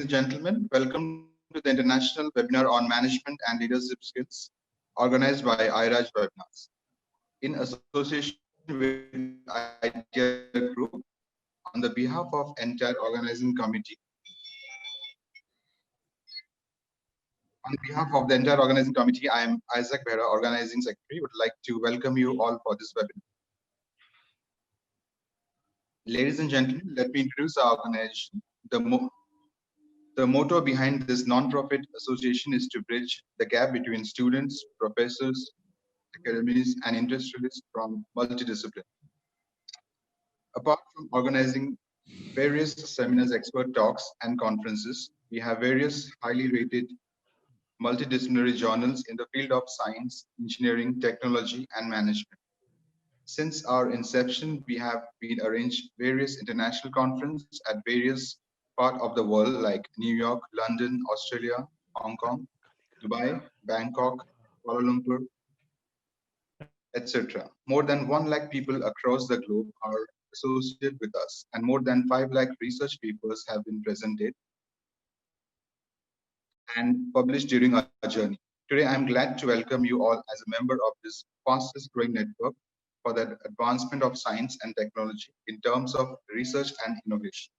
and gentlemen, welcome to the International Webinar on Management and Leadership Skills, organized by IRAJ Webinars, in association with Idea Group. On the behalf of entire organizing committee, I am Isaac Behra, Organizing Secretary, would like to welcome you all for this webinar. Ladies and gentlemen, let me introduce our organization. The motto behind this non-profit association is to bridge the gap between students, professors, academies, and industrialists from multidiscipline. Apart from organizing various seminars, expert talks, and conferences, we have various highly rated multidisciplinary journals in the field of science, engineering, technology, and management. Since our inception, we have been arranged various international conferences at various parts of the world like New York, London, Australia, Hong Kong, Dubai, Bangkok, Kuala Lumpur, etc. More than 1 lakh people across the globe are associated with us, and more than 5 lakh research papers have been presented and published during our journey. Today, I'm glad to welcome you all as a member of this fastest growing network for the advancement of science and technology in terms of research and innovation.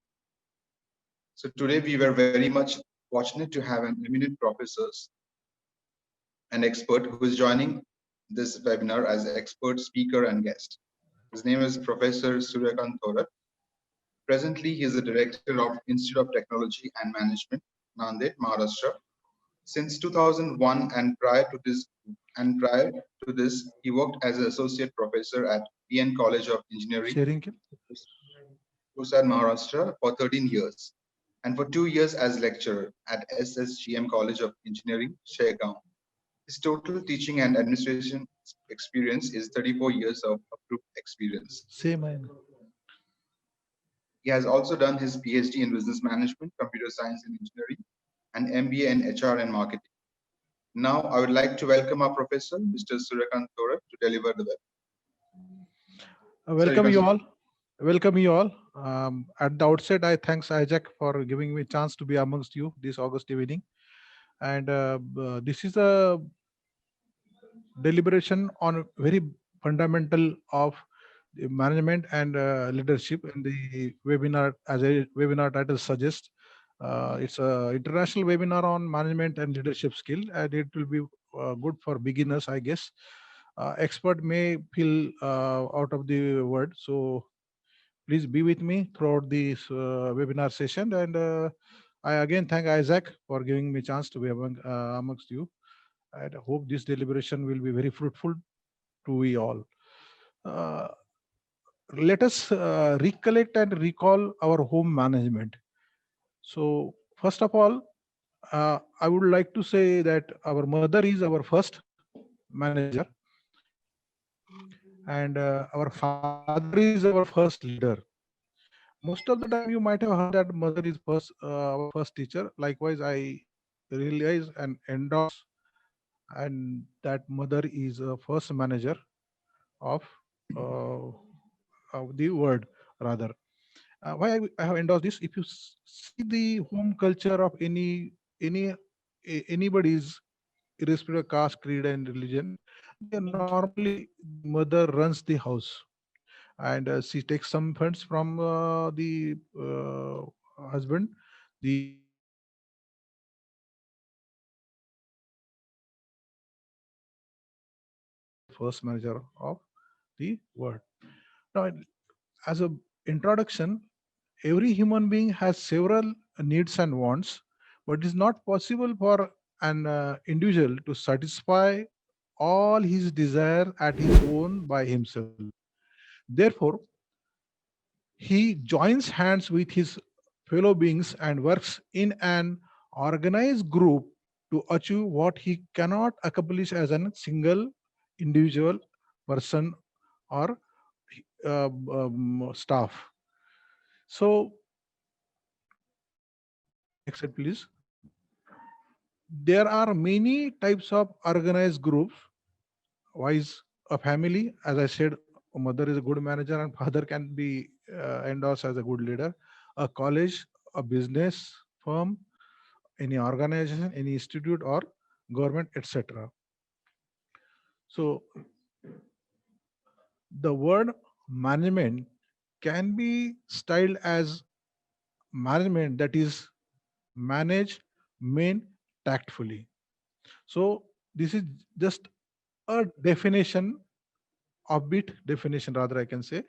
So today we were very much fortunate to have an eminent professor and expert who is joining this webinar as an expert speaker and guest. His name is Professor SURYAKANT. Presently, he is the director of Institute of Technology and Management, Nanded, Maharastra. Since 2001 and prior to this, he worked as an associate professor at PN College of Engineering, Maharashtra, for 13 years, and for 2 years as lecturer at SSGM College of Engineering, SURYAKANT. His total teaching and administration experience is 34 years of approved experience. Same. He has also done his PhD in Business Management, Computer Science and Engineering, and MBA in HR and Marketing. Now, I would like to welcome our professor, Mr. SURYAKANT THORAT, to deliver the webinar. Welcome you all. Welcome you all. At the outset, I thanks Isaac for giving me a chance to be amongst you this August evening. And this is a deliberation on very fundamental of the management and leadership in the webinar, as a webinar title suggests. It's an international webinar on management and leadership skill, and it will be good for beginners, I guess. Expert may feel out of the word, so please be with me throughout this webinar session. And I again thank Isaac for giving me a chance to be amongst you. I hope this deliberation will be very fruitful to we all. Let us recollect and recall our home management. So first of all, I would like to say that our mother is our first manager, and our father is our first leader. Most of the time you might have heard that mother is our first teacher. Likewise, I realize and endorse and that mother is a first manager of the word rather. Why I have endorsed this? If you see the home culture of anybody's, irrespective of caste, creed, and religion, then normally mother runs the house, and she takes some funds from the husband. The first manager of the world. Now, as a introduction, every human being has several needs and wants, but it is not possible for an individual to satisfy all his desire at his own by himself. Therefore, he joins hands with his fellow beings and works in an organized group to achieve what he cannot accomplish as a single individual person or staff. So, next slide, please. There are many types of organized groups. Wise a family, as I said, a mother is a good manager and father can be endorsed as a good leader. A college, a business firm, any organization, any institute or government, etc. So the word management can be styled as management, that is manage, main tactfully. So this is just a definition, a bit definition rather, I can say.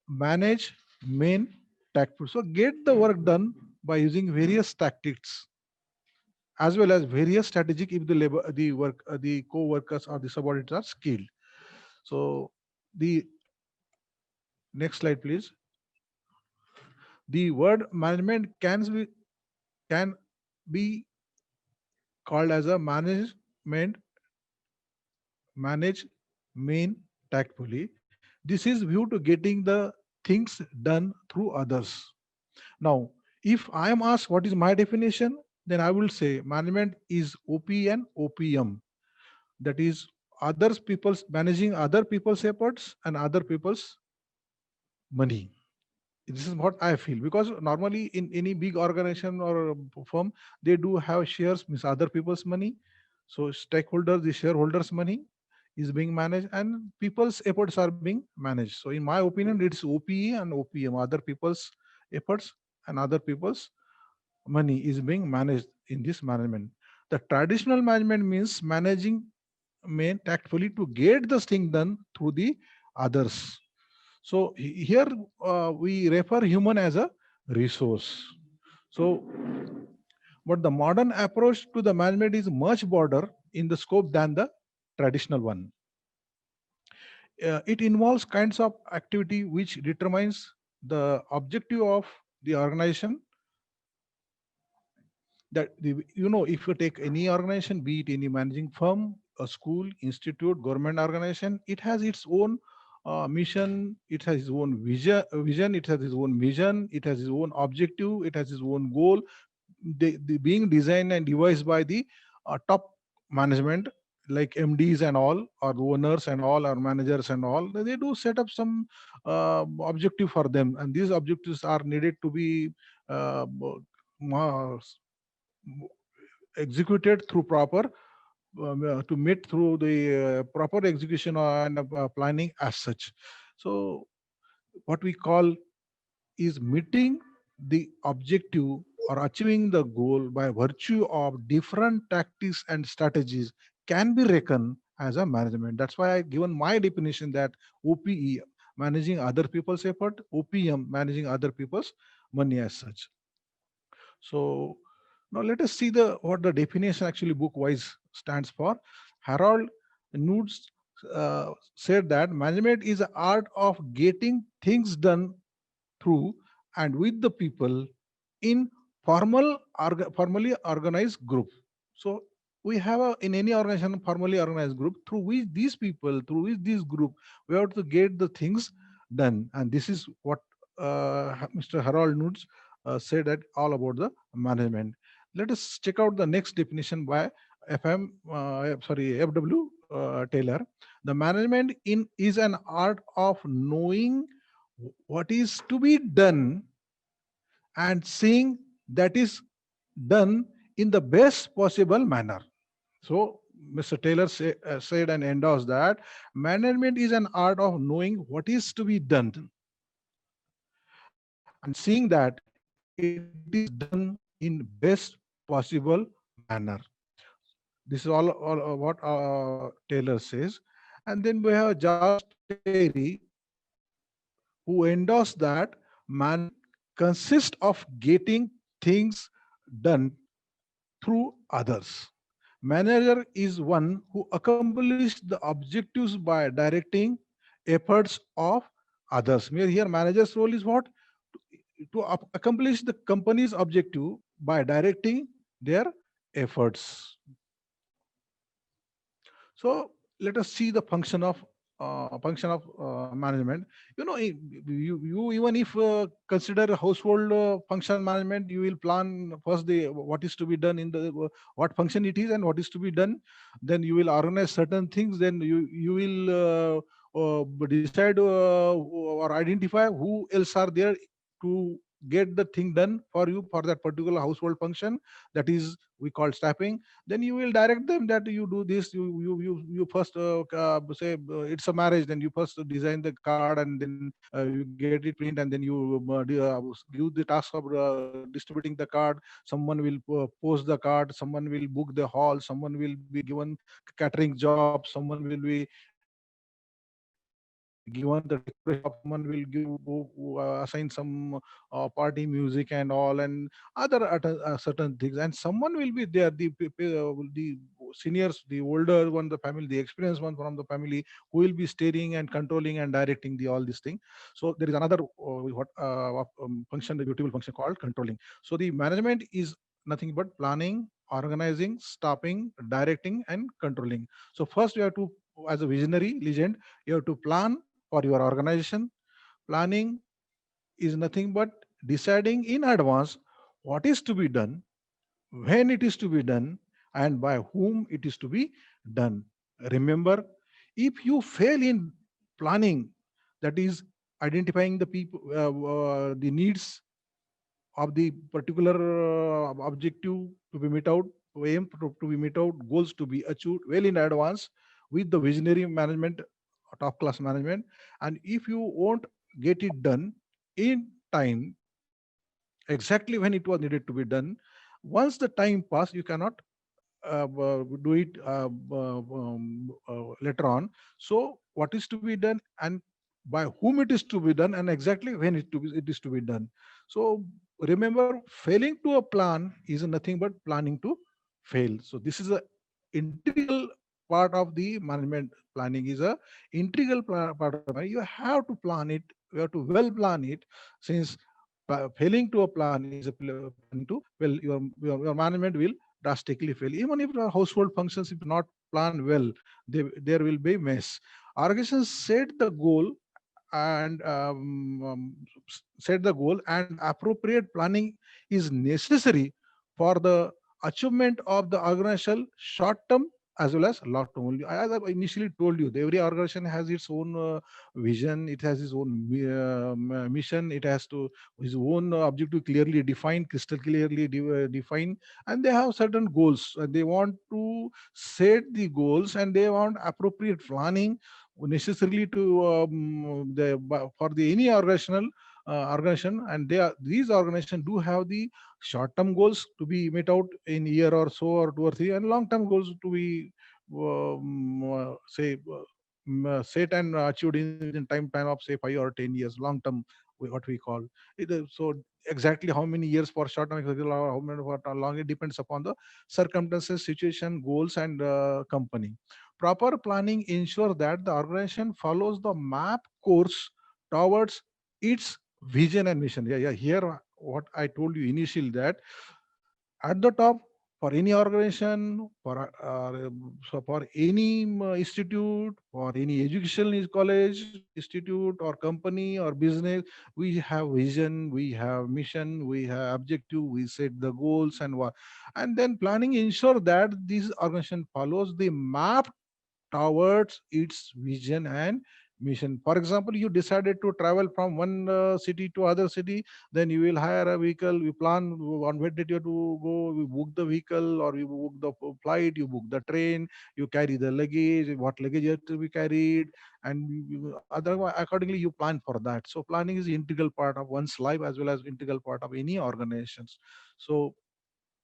Manage, main, tactful. So get the work done by using various tactics as well as various strategic if the labor, the co-workers or the subordinates are skilled. So the next slide, please. The word management can be called as a manage, main, tactfully. This is view to getting the things done through others. Now, if I am asked what is my definition, then I will say management is OP and OPM. That is others people's managing other people's efforts and other people's money. This is what I feel, because normally in any big organization or firm, they do have shares, means other people's money. So stakeholders, the shareholders' money is being managed and people's efforts are being managed. So in my opinion, it's OPE and OPM, other people's efforts and other people's money is being managed in this management. The traditional management means managing main tactfully to get this thing done through the others. So here we refer human as a resource. So, but the modern approach to the management is much broader in the scope than the traditional one. It involves kinds of activity which determines the objective of the organization. That if you take any organization, be it any managing firm, a school, institute, government organization, it has its own mission, it has its own vision, it has its own vision, it has its own objective, it has its own goal. They being designed and devised by the top management, like MDs and all, or owners and all, or managers and all. They do set up some objective for them, and these objectives are needed to be uh, ma- executed through proper to meet through the proper execution and planning as such. So what we call is meeting the objective or achieving the goal by virtue of different tactics and strategies can be reckoned as a management. That's why I given my definition that OPE, managing other people's effort, OPM, managing other people's money as such. So now let us see the what the definition actually book wise stands for. Harold Nudes said that management is the art of getting things done through and with the people in formally organized group. So we have in any organization formally organized group through which these people, through which this group, we have to get the things done. And this is what Mr. Harold Nudes said that all about the management. Let us check out the next definition by FW Taylor. The management in is an art of knowing what is to be done and seeing that is done in the best possible manner. So Mr. Taylor said and endorsed that management is an art of knowing what is to be done and seeing that it is done in best possible manner. This is all what Taylor says. And then we have George Terry, who endorsed that management consists of getting things done through others. Manager is one who accomplishes the objectives by directing efforts of others. Here, manager's role is what? To accomplish the company's objective by directing their efforts. So let us see the function of management. You even if consider household function management, you will plan first the what is to be done in the what function it is and what is to be done. Then you will organize certain things. Then you will decide or identify who else are there to get the thing done for you for that particular household function, that is we call staffing. Then you will direct them that you do this, you first say it's a marriage, then you first design the card, and then you get it print, and then you give the task of distributing the card. Someone will post the card, someone will book the hall, someone will be given catering job, someone will be given the decoration job, someone will give assign some party music and all, and other certain things, and someone will be there, the seniors, the older one, the family, the experienced one from the family, who will be steering and controlling and directing the all these things. So there is another function, the beautiful function called controlling. So the management is nothing but planning, organizing, stopping, directing, and controlling. So first you have to, as a visionary legend, you have to plan for your organization. Planning is nothing but deciding in advance what is to be done, when it is to be done, and by whom it is to be done. Remember, if you fail in planning, that is identifying the people, the needs of the particular objective to be met out, aim to be met out, goals to be achieved well in advance with the visionary management, top class management. And if you won't get it done in time, exactly when it was needed to be done, once the time pass, you cannot do it later on. So what is to be done, and by whom it is to be done, and exactly when it is to be done. So remember, failing to a plan is nothing but planning to fail. So this is a integral part of the management. Planning is a integral part of it. You have to plan it, you have to well plan it, since failing to a plan is a planning to, well, your management will drastically fail. Even if the household functions, if not planned well, there will be mess. Organizations set the goal, and set the goal, and appropriate planning is necessary for the achievement of the organizational short term as well as long term. As I initially told you, every organization has its own vision, it has its own mission, it has to his own objective clearly defined, crystal clearly defined, and they have certain goals. They want to set the goals, and they want appropriate planning necessarily to for the any organization, and these organizations do have the short term goals to be met out in year or so, or 2 or 3, and long term goals to be say set and achieved in within time of say 5 or 10 years, long term, what we call it. So exactly how many years for short term, or how many for long, it depends upon the circumstances, situation, goals, and company. Proper planning ensures that the organization follows the map course towards its vision and mission. Yeah, yeah. Here, what I told you initially, that at the top, for any organization, for any institute, for any educational college, institute, or company or business, we have vision, we have mission, we have objective, we set the goals, and what, and then planning ensure that this organization follows the map towards its vision and mission. For example, you decided to travel from one city to other city, then you will hire a vehicle, you plan on when did you to go, you book the vehicle, or you book the flight, you book the train, you carry the luggage, what luggage has to be carried, and accordingly you plan for that. So planning is integral part of one's life as well as integral part of any organizations. So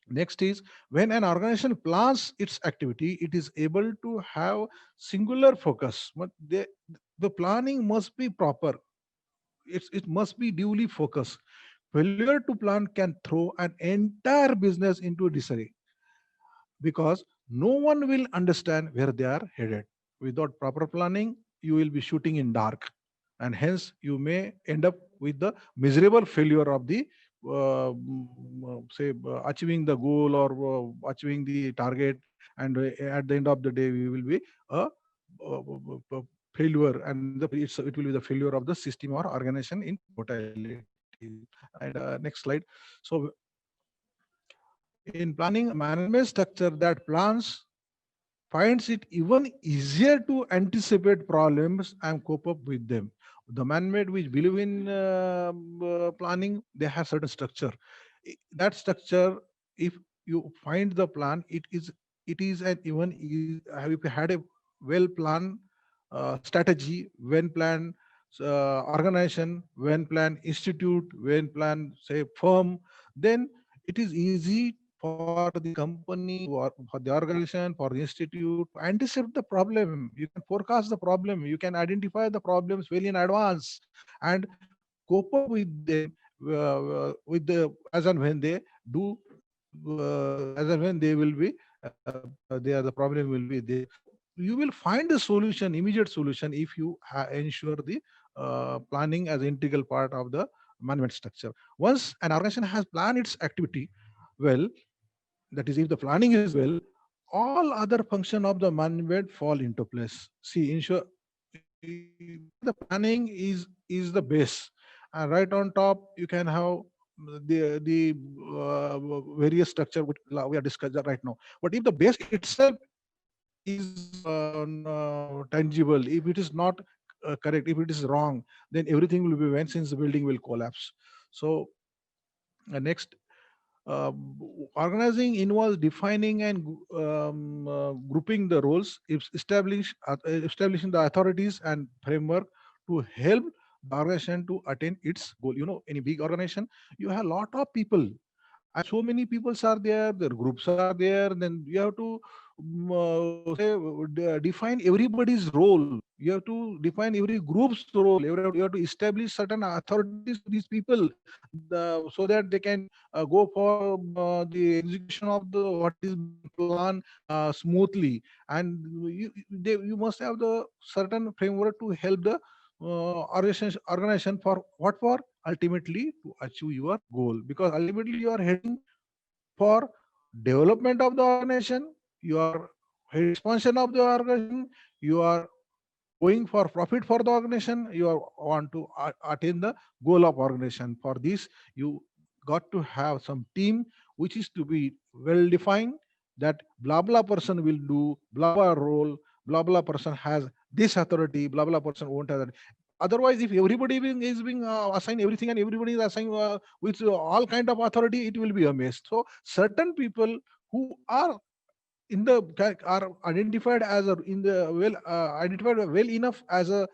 next is, when an organization plans its activity, it is able to have singular focus. But the planning must be proper. It must be duly focused. Failure to plan can throw an entire business into disarray, because no one will understand where they are headed. Without proper planning, you will be shooting in dark, and hence you may end up with the miserable failure of the say achieving the goal, or achieving the target, and at the end of the day, we will be a, failure, and it will be the failure of the system or organization in totality. And next slide. So in planning, a management structure that plans finds it even easier to anticipate problems and cope up with them. The man-made which believe in planning, they have certain structure. That structure, if you find the plan, it is an even have you had a well planned strategy, when planned organization, when planned institute, when planned say firm, then it is easy for the company for the organization, for the institute to anticipate the problem. You can forecast the problem, you can identify the problems well in advance and cope up with them with the as and when they do as and when they will be they are the problem will be there. So you will find the solution, immediate solution, if you ensure the planning as an integral part of the management structure. Once an organization has planned its activity well, that is if the planning is well, all other function of the management fall into place. See, ensure the planning is the base, and right on top you can have the various structure which we are discussing right now. But if the base itself is tangible, if it is not correct, if it is wrong, then everything will be went, since the building will collapse. So next, uh, organizing involves defining and grouping the roles, establishing the authorities and framework to help the organization to attain its goal. Any big organization, you have a lot of people, and so many people are there, their groups are there, then you have to define everybody's role. You have to define every group's role. You have to establish certain authorities to these people, so that they can go for the execution of the what is being planned smoothly. And you must have the certain framework to help the organization for what, for ultimately to achieve your goal, because ultimately you are heading for development of the organization, you are expansion of the organization, you are going for profit for the organization, you are want to attain the goal of organization. For this, you got to have some team which is to be well defined, that blah blah person will do blah blah role, blah blah person has this authority, blah blah person won't have that. Otherwise, if everybody is being assigned everything and everybody is assigned with all kind of authority, it will be a mess. So certain people who are in the are identified as a in the well identified well enough as a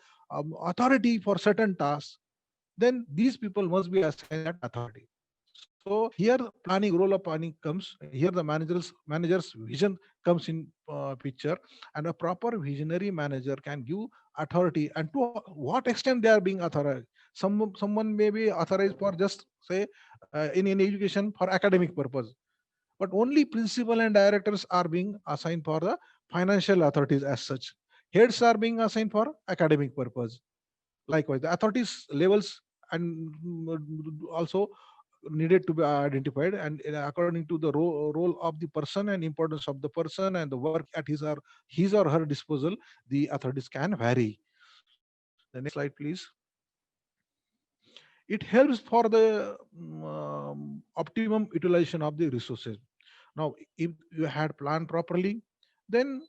authority for certain tasks, then these people must be assigned that authority. So here planning, role of planning comes here, the manager's vision comes in picture. And a proper visionary manager can give authority, and to what extent they are being authorized. Someone may be authorized for just say in education for academic purpose, but only principal and directors are being assigned for the financial authorities as such. Heads are being assigned for academic purpose. Likewise, the authorities levels and also needed to be identified, and according to the role of the person and importance of the person and the work at his or her disposal, the authorities can vary. The next slide, please. It helps for the optimum utilization of the resources. Now, if you had planned properly, then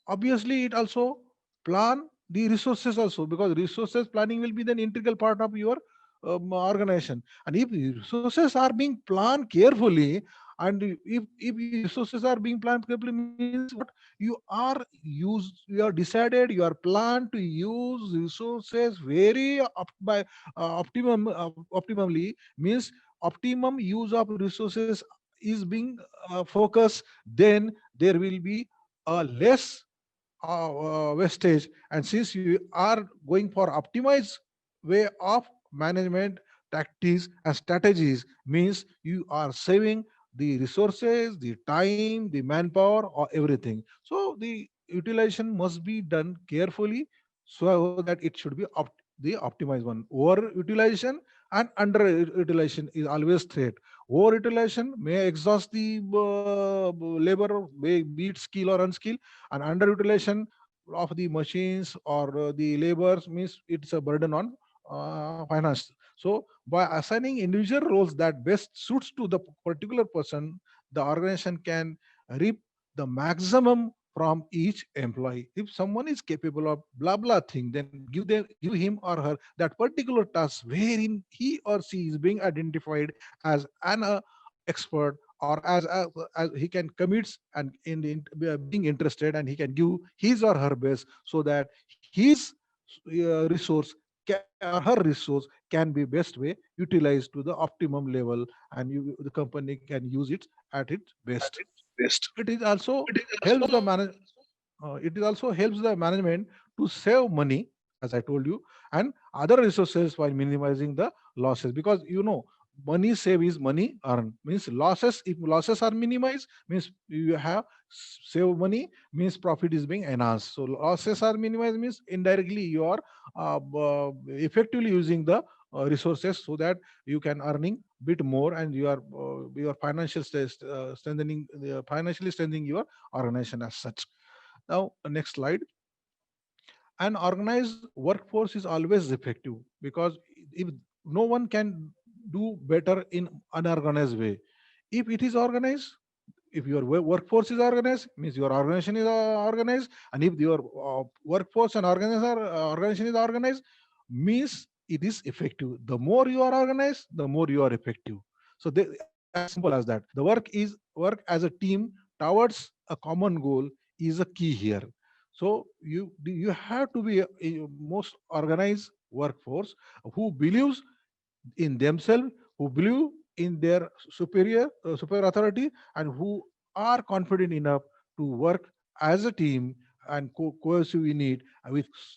obviously it also plan the resources also, because resources planning will be the integral part of your organization. And if resources are being planned carefully, and if resources are being planned carefully, means what, you are decided, you are planned to use resources very by optimally, means optimum use of resources is being focused, then there will be a less wastage. And since you are going for optimized way of management tactics and strategies, means you are saving the resources, the time, the manpower, or everything. So the utilization must be done carefully, so that it should be the optimized one. Over utilization and under utilization is always threat. Over utilization may exhaust the labor, be it skill or unskill, and underutilization of the machines or the labors means it's a burden on finance. So by assigning individual roles that best suits to the particular person, the organization can reap the maximum from each employee. If someone is capable of blah blah thing, then give him or her that particular task wherein he or she is being identified as an expert, or as he can commit and in being interested, and he can give his or her best, so that his resource or her resource can be best way utilized to the optimum level, and the company can use it at its best. Best. It is also It is helps also the manage it is also helps the management to save money, as I told you, and other resources while minimizing the losses. Because money save is money earned, means losses, if losses are minimized, means you have save money, means profit is being enhanced. So losses are minimized means indirectly you are effectively using the resources, so that you can earning bit more, and you are financially strengthening your organization as such. Now, next slide. An organized workforce is always effective, because if no one can do better in unorganized way. If it is organized, if your workforce is organized, means your organization is organized, and if your workforce and organization is organized, means it is effective. The more you are organized, the more you are effective. So as simple as that. The work as a team towards a common goal is a key here. So you have to be a most organized workforce who believes in themselves, who believe in their superior authority, and who are confident enough to work as a team and cohesive in it,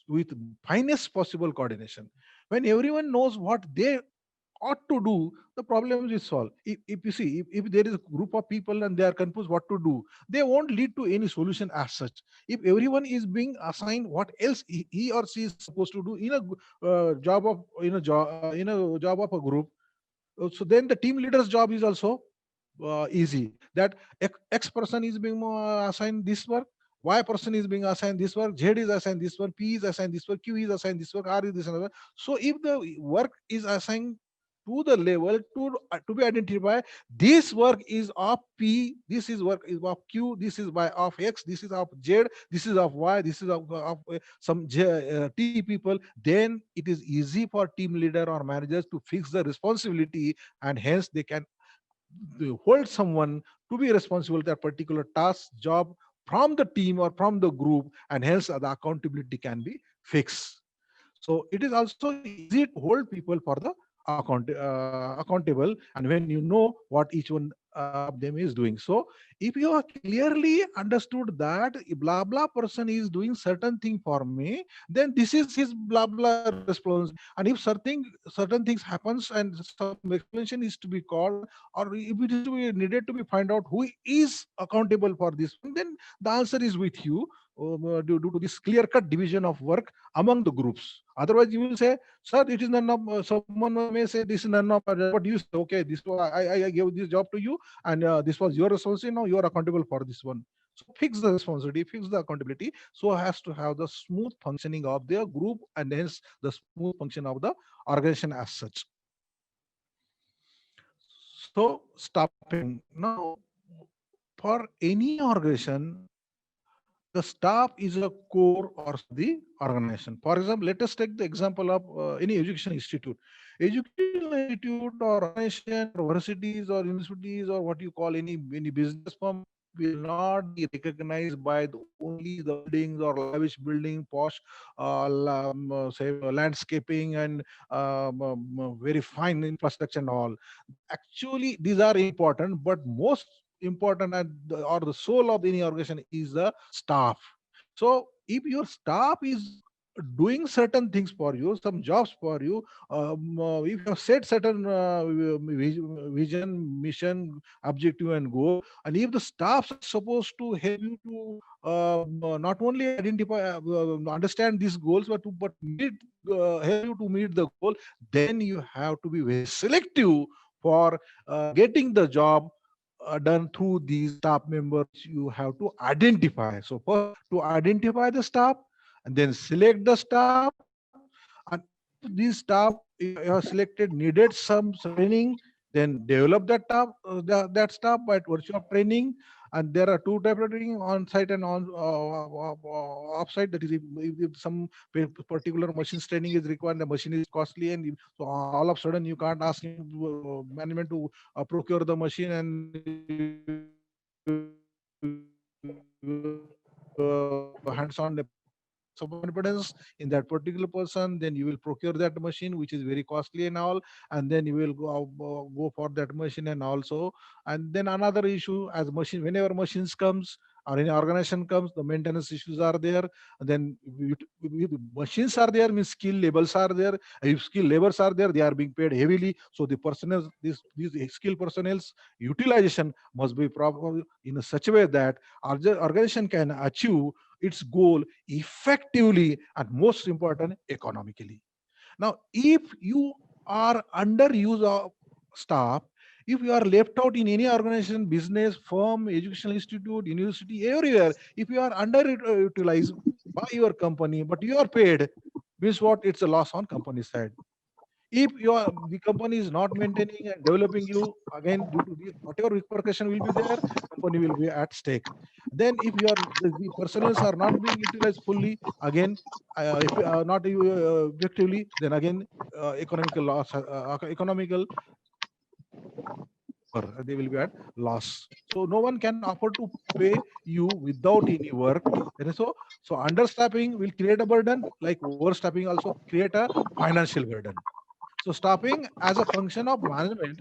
with finest possible coordination. When everyone knows what they ought to do, the problems is solved. If you see, if there is a group of people and they are confused what to do, they won't lead to any solution as such. If everyone is being assigned what else he or she is supposed to do in a job of a group, so then the team leader's job is also easy. That X person is being assigned this work, Y person is being assigned this work, Z is assigned this work, P is assigned this work, Q is assigned this work, R is this another. So if the work is assigned to the level to be identified, this work is of P, this is work is of Q, this is by of X, this is of Z, this is of Y, this is of some T people, then it is easy for team leader or managers to fix the responsibility, and hence they can hold someone to be responsible for that particular task job from the team or from the group, and hence the accountability can be fixed. So it is also easy to hold people for the accountable, and when you know what each one of them is doing. So if you are clearly understood that blah blah person is doing certain thing for me, then this is his blah blah response. And if certain things happens and some explanation is to be called, or if it is to be needed to be find out who is accountable for this one, then the answer is with you, due to this clear cut division of work among the groups. Otherwise, you will say, "Sir, it is none of." Someone may say, "This is none of my job." But you say, "Okay, this I gave this job to you, and this was your responsibility. Now you are accountable for this one." So fix the responsibility, fix the accountability. So has to have the smooth functioning of their group, and hence the smooth function of the organization as such. So staffing now, for any organization, the staff is a core or the organization. For example, let us take the example of any education institute. Educational institute or organization or universities or universities or what you call any business firm will not be recognized by only the buildings or lavish building, posh, say landscaping and very fine infrastructure and all. Actually, these are important, but most important or the soul of any organization is the staff. So if your staff is doing certain things for you, some jobs for you, if you have set certain vision, mission, objective, and goal, and if the staffs are supposed to help you to not only identify, understand these goals, but help you to meet the goal, then you have to be very selective for getting the job done through these staff members you have to identify. So first to identify the staff, and then select the staff, and if these staff you have selected needed some training, then develop that staff by virtue of training, And there are two types of training: on site and on off site. That is, if some particular machines training is required, the machine is costly, and so all of a sudden you can't ask him management to procure the machine, and hands on of confidence in that particular person, then you will procure that machine, which is very costly and all, and then you will go for that machine. And also, and then another issue, as machine, whenever machines comes or any organization comes, the maintenance issues are there. And then if machines are there, means skill labels are there. If skill labors are there, they are being paid heavily. So the personnel, these skill personnel's utilization must be proper in a such a way that our organization can achieve its goal effectively, and most important, economically. Now, if you are underuse of staff, if you are left out in any organization, business, firm, educational institute, university, everywhere, if you are underutilized by your company, but you are paid, means what? It's a loss on company side. If the company is not maintaining and developing you, again, due to whatever repercussion will be there, company will be at stake. Then if the personnels are not being utilized fully, again, if not objectively, then again, economical loss, economical, they will be at loss. So no one can afford to pay you without any work. And so understaffing will create a burden, like overstaffing also create a financial burden. So staffing as a function of management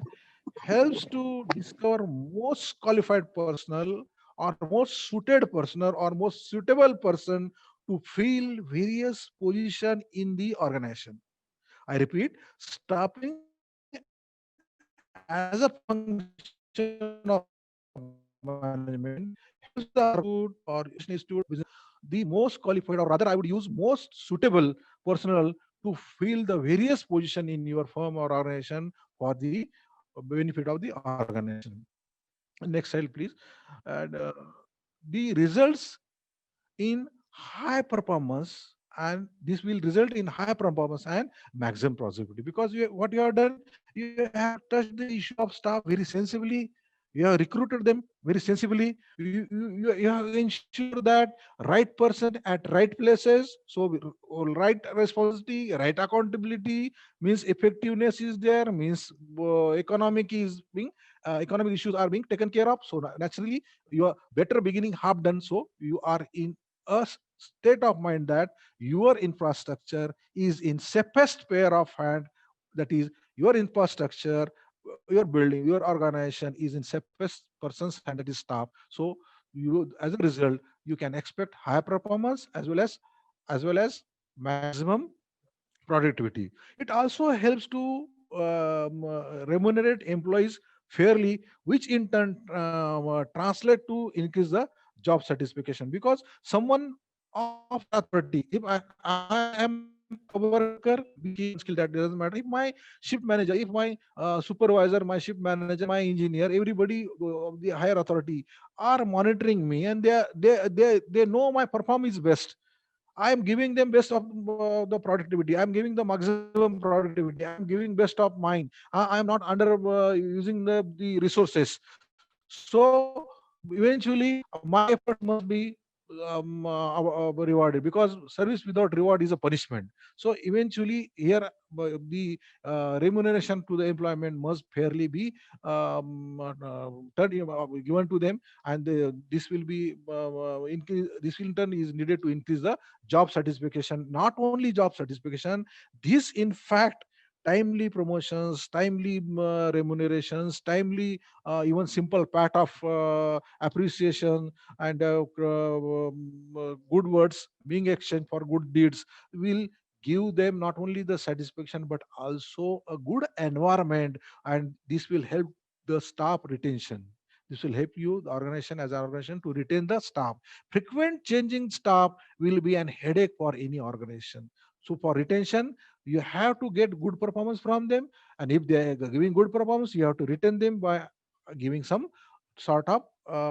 helps to discover most qualified personnel, or most suited personnel, or most suitable person to fill various position in the organization. I repeat, staffing as a function of management helps the organization helps the recruit or institute business the most qualified, or rather I would use most suitable personnel to fill the various position in your firm or organization for the benefit of the organization. Next slide, please. And the results in high performance, and this will result in high performance and maximum productivity, because what you have done, you have touched the issue of staff very sensibly, you have recruited them very sensibly, you have ensured that right person at right places. So right responsibility, right accountability, means effectiveness is there, means economic is being economic issues are being taken care of. So naturally your better beginning half done. So you are in a state of mind that your infrastructure is in safest pair of hand. That is, your infrastructure, your building, your organization is in safest person's hand, that is staff. So you, as a result, you can expect high performance as well as maximum productivity. It also helps to remunerate employees fairly, which in turn translate to increase the job satisfaction. Because someone of higher authority, if I am a worker, be he unskilled, that doesn't matter. If my shift manager, if my supervisor, my shift manager, my engineer, everybody of the higher authority are monitoring me, and they know my performance is best. I am giving them best of the productivity. I am giving the maximum productivity. I am giving best of mine. I am not under using the resources. So eventually, my efforts must be rewarded, because service without reward is a punishment. So eventually, here the remuneration to the employment must fairly be given to them, and this will be increase. This in turn is needed to increase the job satisfaction. Not only job satisfaction, this in fact timely promotions, timely remunerations, timely even simple part of appreciation, and good words being exchanged for good deeds will give them not only the satisfaction but also a good environment, and this will help the staff retention. This will help you, the organization as an organization, to retain the staff. Frequent changing staff will be an headache for any organization. So for retention, you have to get good performance from them, and if they are giving good performance, you have to retain them by giving some sort of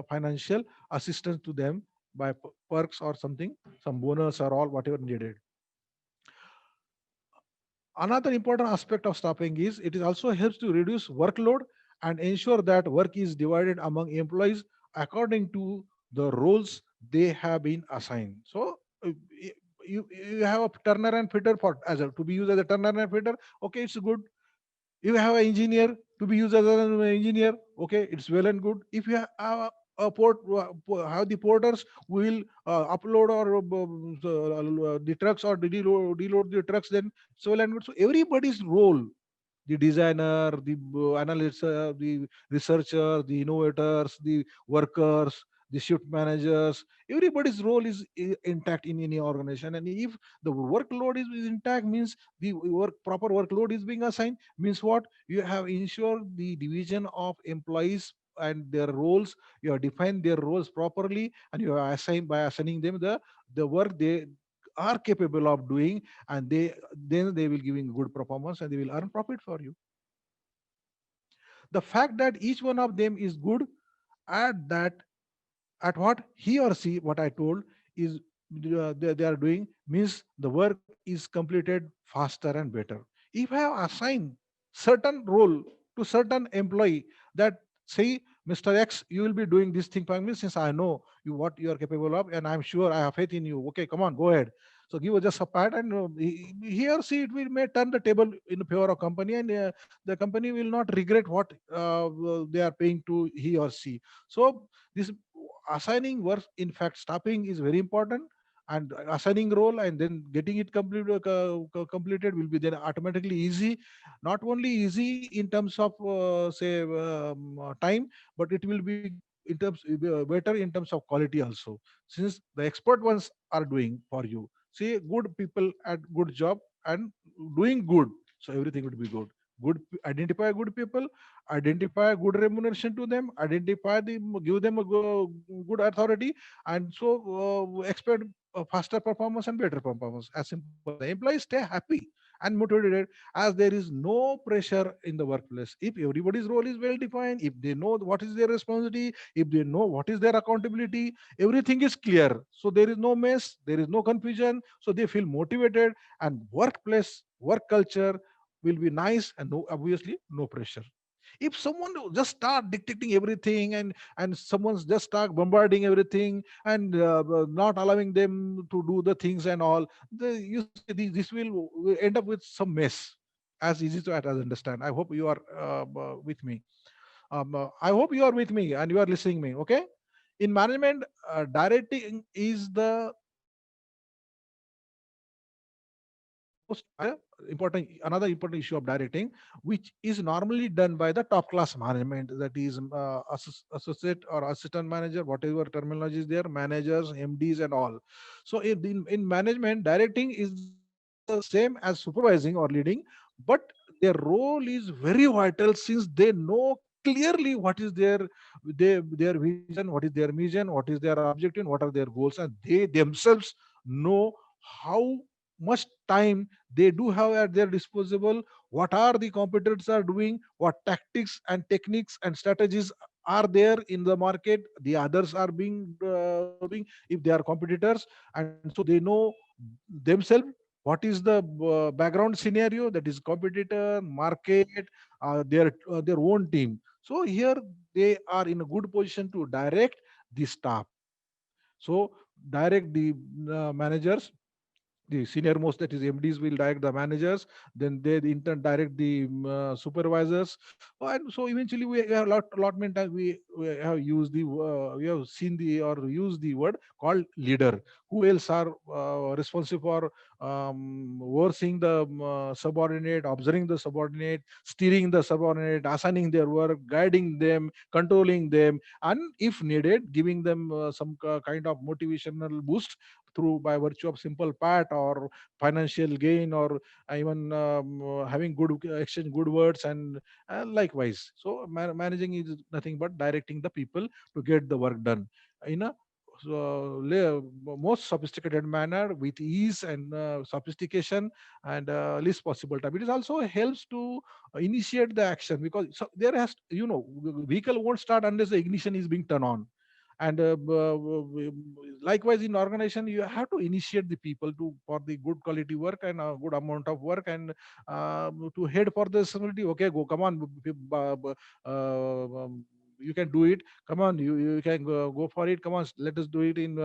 financial assistance to them by perks or something, some bonus or all whatever needed. Another important aspect of staffing is it is also helps to reduce workload and ensure that work is divided among employees according to the roles they have been assigned. So you have a turner and fitter for as a to be used as a turner and fitter. Okay, it's good. If you have an engineer to be used as an engineer, okay, it's well and good. If you have a have the porters who will upload or the trucks or deload the trucks, then it's well and good. So everybody's role, the designer, the analysts, the researcher, the innovators, the workers, the shift managers, everybody's role is intact in any organization. And if the workload is intact, means the proper workload is being assigned, means what? You have ensured the division of employees and their roles. You have defined their roles properly, and you have assigned by assigning them the work they are capable of doing, and they will giving good performance and they will earn profit for you. The fact that each one of them is good at that, at what he or she, what I told, is they are doing, means the work is completed faster and better. If I have assigned certain role to certain employee, that say, Mr. X, you will be doing this thing for me, since I know you what you are capable of, and I'm sure I have faith in you. Okay, come on, go ahead. So give us just a pat, and he or she, it will may turn the table in favor of company, and the company will not regret what they are paying to he or she. So this assigning work, in fact, stopping is very important, and assigning role and then getting it completed will be then automatically easy. Not only easy in terms of say time, but it will be in terms better in terms of quality also, since the expert ones are doing for you. See, good people at good job and doing good, so everything would be good. Identify good people, identify good remuneration to them, identify the give them a good authority, and so expect faster performance and better performance. As simple as that. The employees stay happy and motivated, as there is no pressure in the workplace. If everybody's role is well defined, if they know what is their responsibility, if they know what is their accountability, everything is clear. So there is no mess, there is no confusion. So they feel motivated, and workplace, work culture will be nice, and no, obviously no pressure. If someone just start dictating everything, and someone's just start bombarding everything, and not allowing them to do the things and all, you see this will end up with some mess. As easy to as understand. I hope you are with me. I hope you are with me and you are listening me. Okay. In management, directing is the most important, another important issue of directing, which is normally done by the top class management, that is associate or assistant manager, whatever terminology is there, managers, MDs and all. So in management, directing is the same as supervising or leading, but their role is very vital, since they know clearly what is their vision, what is their mission, what is their objective, what are their goals, and they themselves know how much time they do have at their disposal, what are the competitors are doing, what tactics and techniques and strategies are there in the market, the others are being doing, if they are competitors. And so they know themselves what is the background scenario, that is competitor market, their own team. So here they are in a good position to direct the staff. So direct the managers, the senior most, that is MDs, will direct the managers, then they in turn direct the supervisors. And so eventually we have lot many times we have used the we have seen the or used the word called leader. Who else are responsible for overseeing the subordinate, observing the subordinate, steering the subordinate, assigning their work, guiding them, controlling them, and if needed, giving them some kind of motivational boost through by virtue of simple pat or financial gain, or even having good exchange good words, and likewise. So managing is nothing but directing the people to get the work done in a most sophisticated manner, with ease and sophistication, and least possible time. It is also helps to initiate the action, because so there has, vehicle won't start unless the ignition is being turned on. And likewise in organization, you have to initiate the people to for the good quality work and a good amount of work, and to head for the responsibility. Okay, go, come on, you can do it. Come on, you can go for it. Come on, let us do it in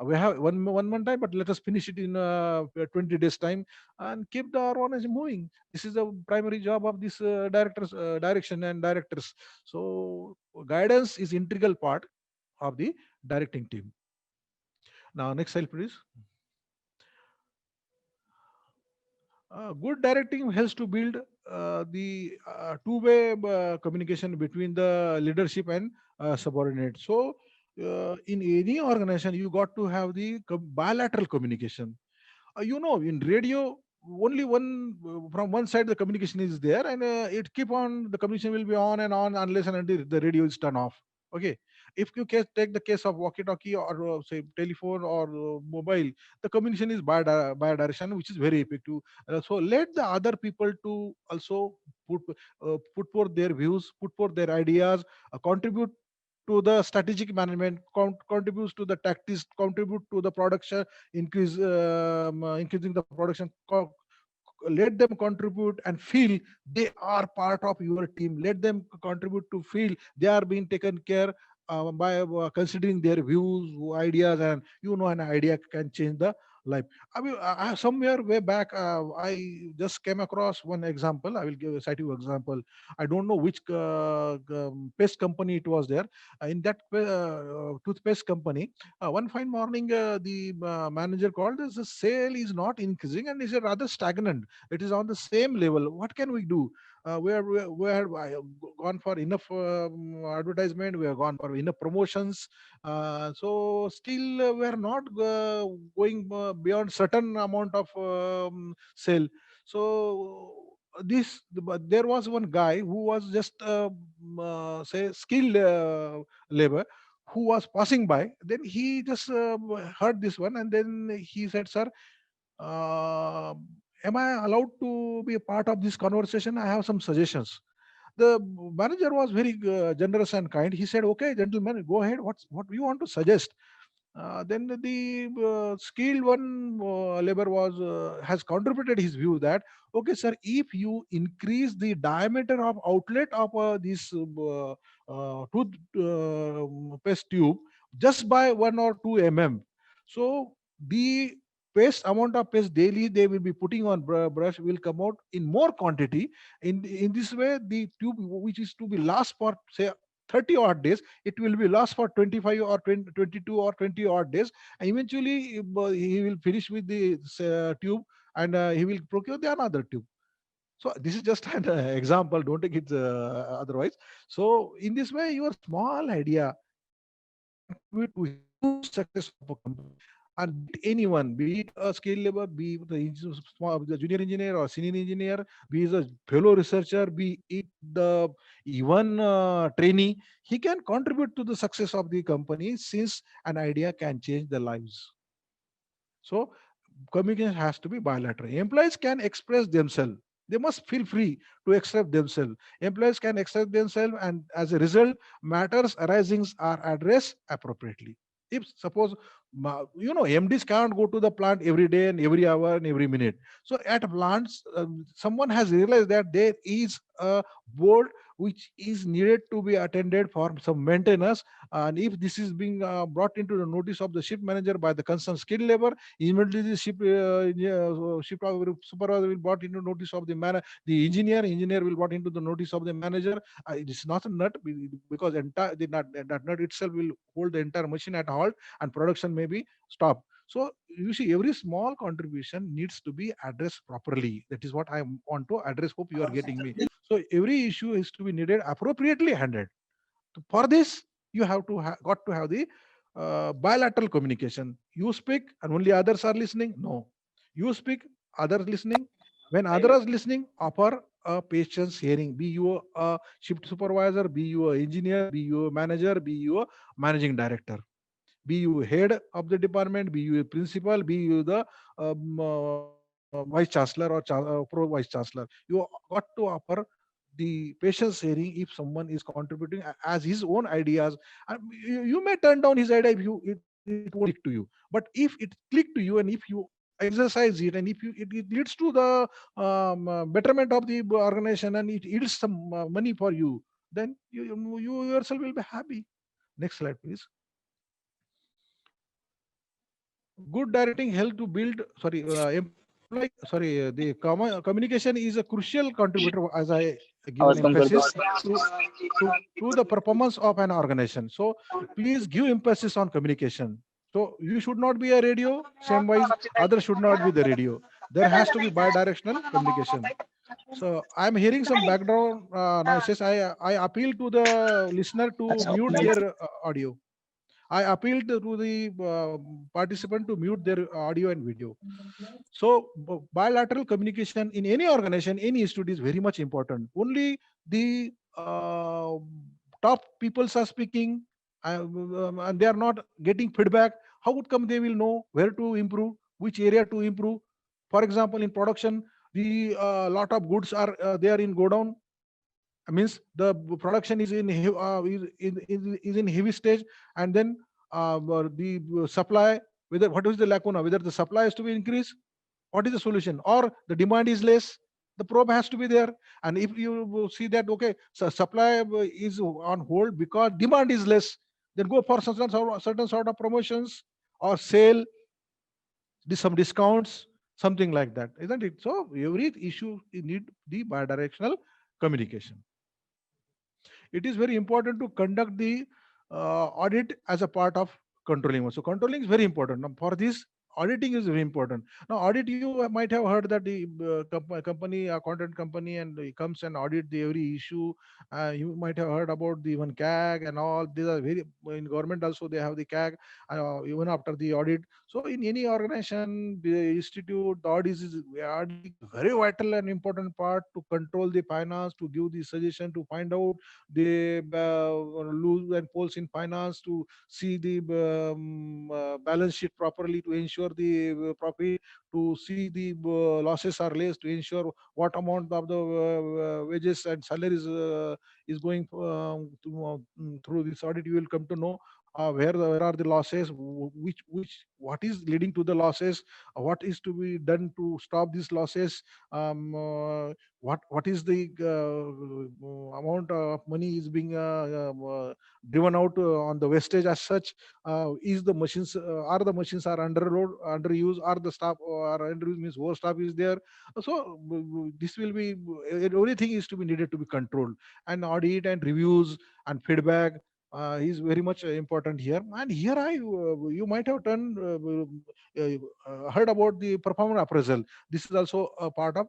we have one month time, but let us finish it in 20 days time, and keep the organization moving. This is the primary job of this directors, direction and directors. So guidance is integral part of the directing team. Now next slide please. Good directing helps to build the two-way communication between the leadership and subordinate. So, in any organization, you got to have the bilateral communication. In radio, only one from one side the communication is there, and it keep on the communication will be on and on unless and until the radio is turned off. Okay, if you take the case of walkie-talkie or say telephone or mobile, the communication is by direction, which is very effective. So let the other people to also put forth their views, put forth their ideas, contribute to the strategic management, contributes to the tactics, contribute to the production, increasing the production. Let them contribute and feel they are part of your team. Let them contribute to feel they are being taken care by considering their views, ideas, and an idea can change the life. I mean, somewhere way back, I just came across one example. I will give a cite you example. I don't know which paste company it was there. In that toothpaste company, one fine morning, the manager called. The sale is not increasing and is rather stagnant. It is on the same level. What can we do? We have gone for enough advertisement. We have gone for enough promotions. So still we are not going beyond certain amount of sale. So but there was one guy who was just say skilled labor, who was passing by. Then he just heard this one, and then he said, "Sir, uh, am I allowed to be a part of this conversation? I have some suggestions." The manager was very generous and kind. He said, "Okay, gentlemen, go ahead. What you want to suggest?" Then the skilled one labor was has contributed his view that, okay sir, if you increase the diameter of outlet of this tooth paste tube just by 1 or 2 mm, so the paste amount of paste daily they will be putting on brush will come out in more quantity. In this way, the tube which is to be last for say 30 odd days, it will be lost for 25 or 20, 22 or 20 odd days, and eventually he will finish with the tube, and he will procure the another tube. So this is just an example, don't take it otherwise. So in this way, your small idea can contribute to huge success of a company. And be it anyone, be it a skilled labor, be it the junior engineer or senior engineer, be it a fellow researcher, be it the even trainee, he can contribute to the success of the company, since an idea can change the lives. So communication has to be bilateral. Employees can express themselves. They must feel free to express themselves. Employees can express themselves, and as a result, matters arising are addressed appropriately. If suppose MDs can't go to the plant every day and every hour and every minute. So at plants, someone has realized that there is a board which is needed to be attended for some maintenance, and if this is being brought into the notice of the shift manager by the concerned skilled labor, immediately the shift supervisor will brought into notice of the engineer will brought into the notice of the manager. It is not a nut, because entire that nut itself will hold the entire machine at halt, and production may be stopped. So you see, every small contribution needs to be addressed properly. That is what I want to address. Hope you are getting me. So every issue is to be needed appropriately handled. For this, you have to got to have the bilateral communication. You speak and only others are listening. No, you speak, others listening. When others listening, offer a patience hearing. Be you a shift supervisor, be you a engineer, be you a manager, be you a managing director, be you head of the department, be you a principal, be you the vice chancellor or pro vice chancellor. You got to offer the patience hearing if someone is contributing as his own ideas. And you may turn down his idea if it won't click to you. But if it click to you, and if you exercise it, and if it leads to the betterment of the organization, and it yields some money for you, then you yourself will be happy. Next slide, please. Good directing help to build, sorry, employee, sorry, the communication is a crucial contributor, as I given आवाज कम कर दो. emphasis to the performance of an organization. So please give emphasis on communication. So you should not be a radio, same wise others should not be the radio. There has to be bidirectional communication. So I'm hearing some background noises. I appeal to the listener to अच्छा, mute नहीं. their audio. I appealed to the participant to mute their audio and video. So bilateral communication in any organization, any institute is very much important. Only the top peoples are speaking, and they are not getting feedback. How would come they will know where to improve, which area to improve? For example, in production, the lot of goods are there in go down, means the production is in is in heavy stage, and then the supply, whether what is the lacuna, whether the supply is to be increased, what is the solution, or the demand is less, the probe has to be there. And if you see that, okay, so supply is on hold because demand is less, then go for certain sort of promotions or sale, some discounts, something like that, isn't it? So every issue need the bidirectional communication. It is very important to conduct the audit as a part of controlling. So controlling is very important. Now, for this, auditing is very important. Now, audit, you might have heard that the company, a content company, and it comes and audit the every issue. You might have heard about the even CAG and all. These are very, in government also they have the CAG, even after the audit. So in any organization, the institute, the auditing is very vital and important part to control the finance, to give the suggestion, to find out the lose and pulls in finance, to see the balance sheet properly, to ensure the profit, to see the losses are less, to ensure what amount of the wages and salaries is going through this audit. You will come to know where are the losses, what is leading to the losses, what is to be done to stop these losses, what is the amount of money is being driven out on the wastage as such. Is the machines are the machines are underload, underuse, or the staff are underuse, means more staff is there. So this will be everything is to be needed to be controlled, and audit and reviews and feedback is very much important here. And here you might have done heard about the performance appraisal. This is also a part of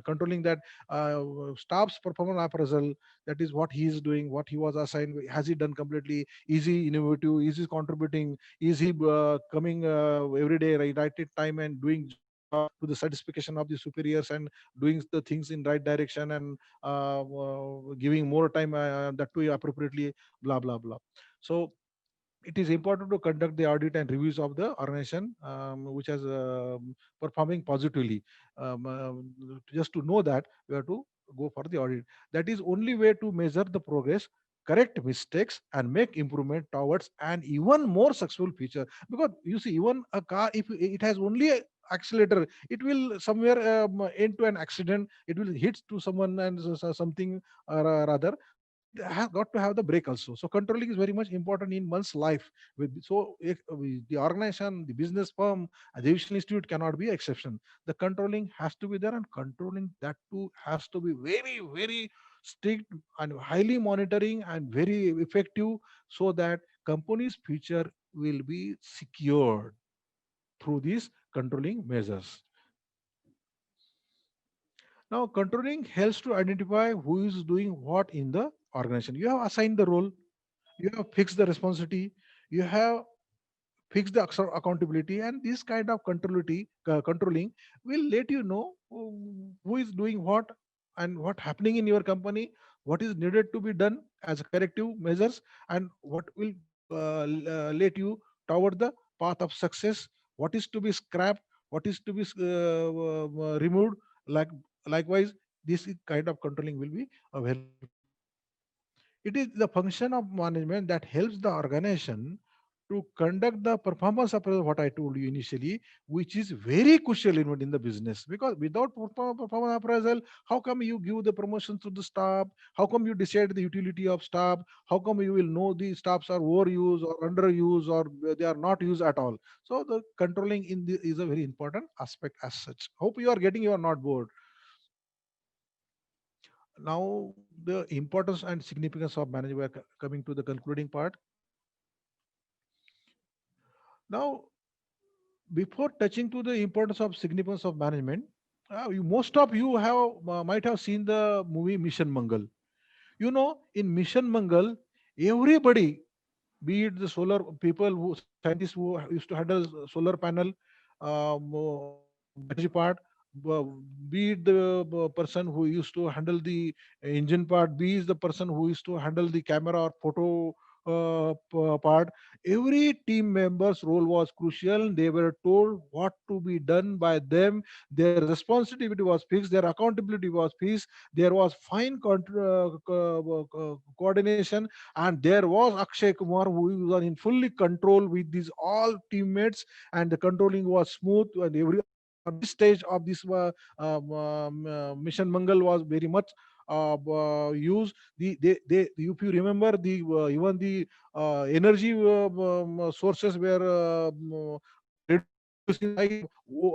controlling that staff's performance appraisal. That is what he is doing, what he was assigned. Has he done completely? Is he innovative? Is he contributing? Is he coming every day, right at time, and doing job to the satisfaction of the superiors, and doing the things in right direction, and giving more time that to appropriately, blah blah blah. So it is important to conduct the audit and reviews of the organization which has performing positively. Just to know that, we have to go for the audit. That is only way to measure the progress, correct mistakes, and make improvement towards an even more successful future. Because you see, even a car, if it has only a accelerator, it will somewhere end to an accident, it will hit to someone and something or other. So it has got to have the brake also. So controlling is very much important in one's life. So the organization, the business firm, the educational institute cannot be exception. The controlling has to be there, and controlling that too has to be very, very strict and highly monitoring and very effective, so that company's future will be secured through these controlling measures. Now, controlling helps to identify who is doing what in the organization. You have assigned the role, you have fixed the responsibility, you have fixed the accountability, and this kind of controlling will let you know who is doing what and what happening in your company, what is needed to be done as corrective measures, and what will let you toward the path of success, what is to be scrapped, what is to be removed. Like likewise, this kind of controlling will be very important. It is the function of management that helps the organization to conduct the performance appraisal, what I told you initially, which is very crucial in the business. Because without performance appraisal, how come you give the promotion to the staff? How come you decide the utility of staff? How come you will know the staffs are overused or underused or they are not used at all? So the controlling in the is a very important aspect as such. Hope you are getting, you are not bored. Now the importance and significance of management, we are coming to the concluding part. Now, before touching to the importance of significance of management, most of you have might have seen the movie Mission Mangal. You know, in Mission Mangal, everybody, be it the solar people, who scientists who used to handle solar panel, battery part, uh, be it the person who used to handle the engine part, be it the person who used to handle the camera or photo part. Every team member's role was crucial. They were told what to be done by them. Their responsibility was fixed. Their accountability was fixed. There was fine coordination, and there was Akshay Kumar who was in fully control with these all teammates, and the controlling was smooth. And every on this stage of this Mission Mangal was very much used. They, if you remember, the even the energy sources were reduced in high.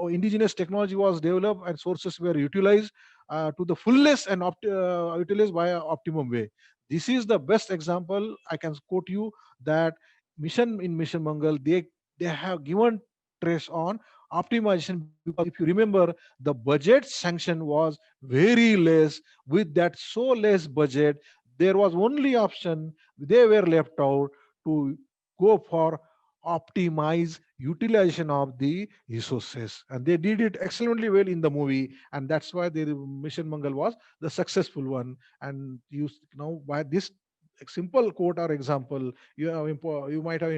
Indigenous technology was developed and sources were utilized to the fullest and utilized by optimum way. This is the best example I can quote you, that Mission Mangal, they have given trace on optimization, because if you remember, the budget sanction was very less. With that so less budget, there was only option, they were left out to go for optimize utilization of the resources, and they did it excellently well in the movie, and that's why the Mission Mangal was the successful one. And you now, by this simple quote or example, you might have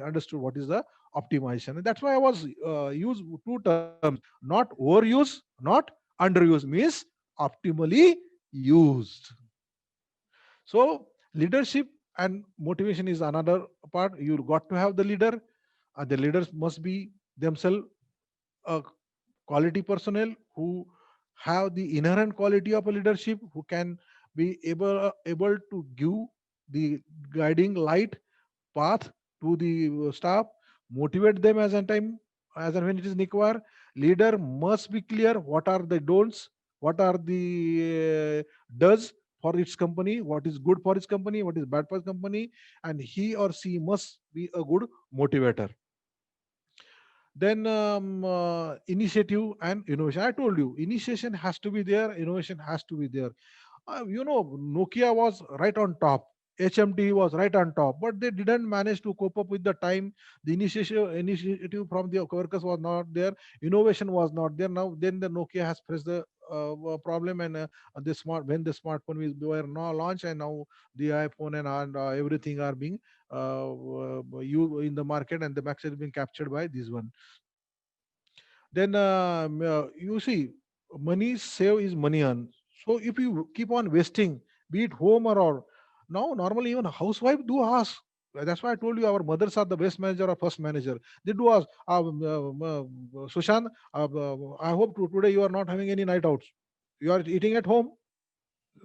understood what is the optimization. And that's why I was use two terms: not overuse, not underuse, means optimally used. So leadership and motivation is another part. You got to have the leader. The leaders must be themselves a quality personnel who have the inherent quality of a leadership, who can be able to give the guiding light path to the staff, motivate them as and time as and when it is required. Leader must be clear what are the don'ts, what are the does for its company, what is good for its company, what is bad for its company, and he or she must be a good motivator. Then initiative and innovation. I told you, initiation has to be there, innovation has to be there. Nokia was right on top, HMT was right on top, but they didn't manage to cope up with the time. The initiative from the workers was not there, innovation was not there. Now then the Nokia has faced the problem, and the smartphone were now launched, and now the iPhone and everything are being you in the market, and the market is being captured by this one. Then you see, money save is money earn. So if you keep on wasting, be it home or all, now normally even a housewife do ask. That's why I told you our mothers are the best manager or first manager. They do ask, Sushant, I hope today you are not having any night outs. You are eating at home.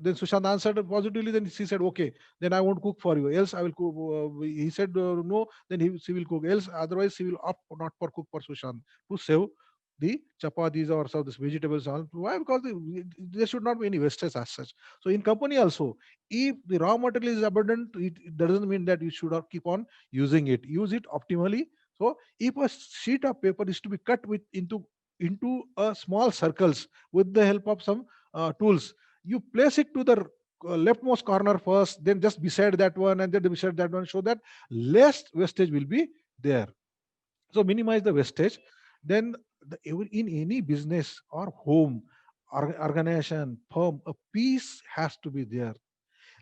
Then Sushant answered positively. Then she said, "Okay, then I won't cook for you. Else I will cook." He said, "No." Then she will cook. Else, otherwise, she will opt not for cook for Sushant to save the chapatis or some this vegetables. Why? Because there should not be any wastage as such. So in company also, if the raw material is abundant, it doesn't mean that you should not keep on using it. Use it optimally. So if a sheet of paper is to be cut with into a small circles with the help of some tools, you place it to the leftmost corner first, then just beside that one, and then beside that one, so that less wastage will be there. So minimize the wastage. Then in any business or home, organization, firm, a peace has to be there.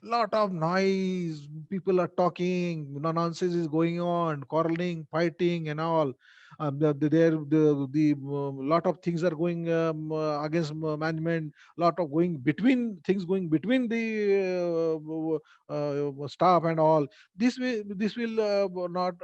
Lot of noise, people are talking, nonsense is going on, quarreling, fighting and all. The lot of things are going against management, lot of going between things, going between the staff and all. This will not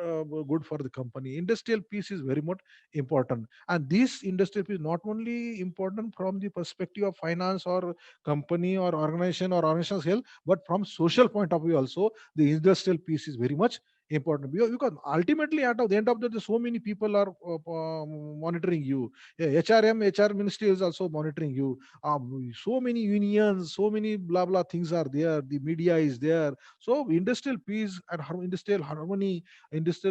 good for the company. Industrial peace is very much important, and this industrial peace not only important from the perspective of finance or company or organization's health, but from social point of view also, the industrial peace is very much important. Because ultimately at the end of the day, so many people are monitoring you. Yeah, HR ministry is also monitoring you. So many unions, so many blah blah things are there, the media is there. So industrial peace and industrial harmony is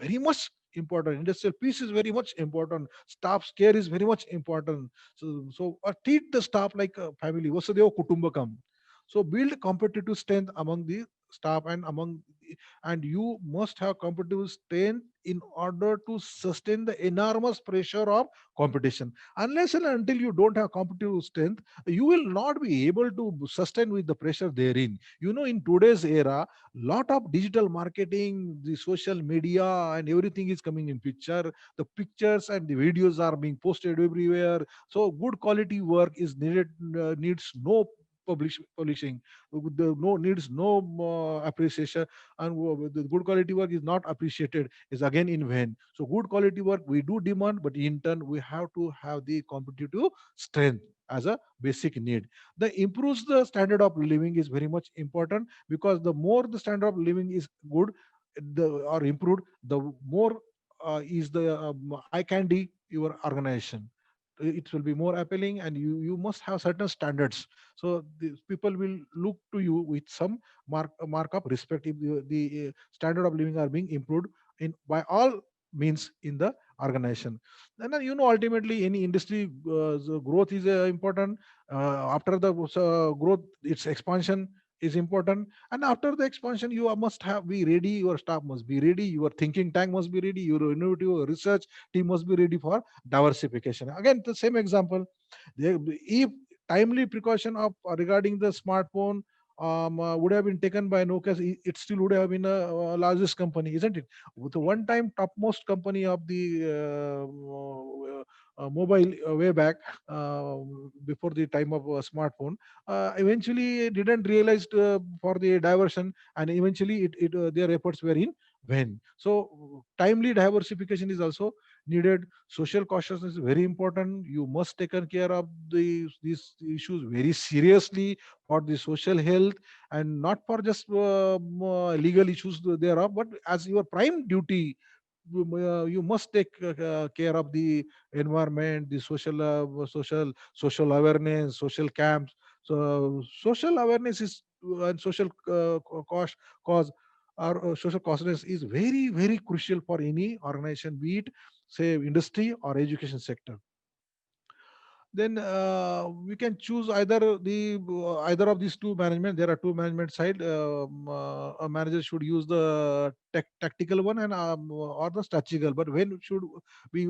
very much important. Industrial peace is very much important. Staff's care is very much important. So treat the staff like a family. Vasudeva Kutumbakam. So build competitive strength among the staff and you must have competitive strength in order to sustain the enormous pressure of competition. Unless and until you don't have competitive strength, you will not be able to sustain with the pressure therein. In today's era, lot of digital marketing, the social media and everything is coming in picture. The pictures and the videos are being posted everywhere. So good quality work is needed, needs no publishing. No needs no appreciation, and the good quality work is not appreciated, is again in vain. So good quality work we do demand, but in turn we have to have the competitive strength as a basic need. The improves the standard of living is very much important, because the more the standard of living is good, or improved, the more is the eye candy your organization. It will be more appealing, and you must have certain standards. So these people will look to you with some mark of respect if the standard of living are being improved in by all means in the organization. And then ultimately any industry the growth is important. After the growth, its expansion is important, and after the expansion you must have be ready, your staff must be ready, your thinking tank must be ready, your innovative research team must be ready for diversification. Again, the same example, if timely precaution of regarding the smartphone would have been taken by Nokia, it still would have been a largest company, isn't it? With the one time topmost company of the mobile way back, uh, before the time of smartphone, eventually didn't realize for the diversion, and eventually their efforts were in vain. So timely diversification is also needed. Social cautiousness is very important. You must take care of these issues very seriously for the social health, and not for just legal issues thereof, but as your prime duty. You must take care of the environment, the social awareness, social camps. So social awareness is and social cause or social causes is very very crucial for any organization, be it say industry or education sector. Then we can choose either of these two management. There are two management side. A manager should use the tactical one and or the strategical. But when should we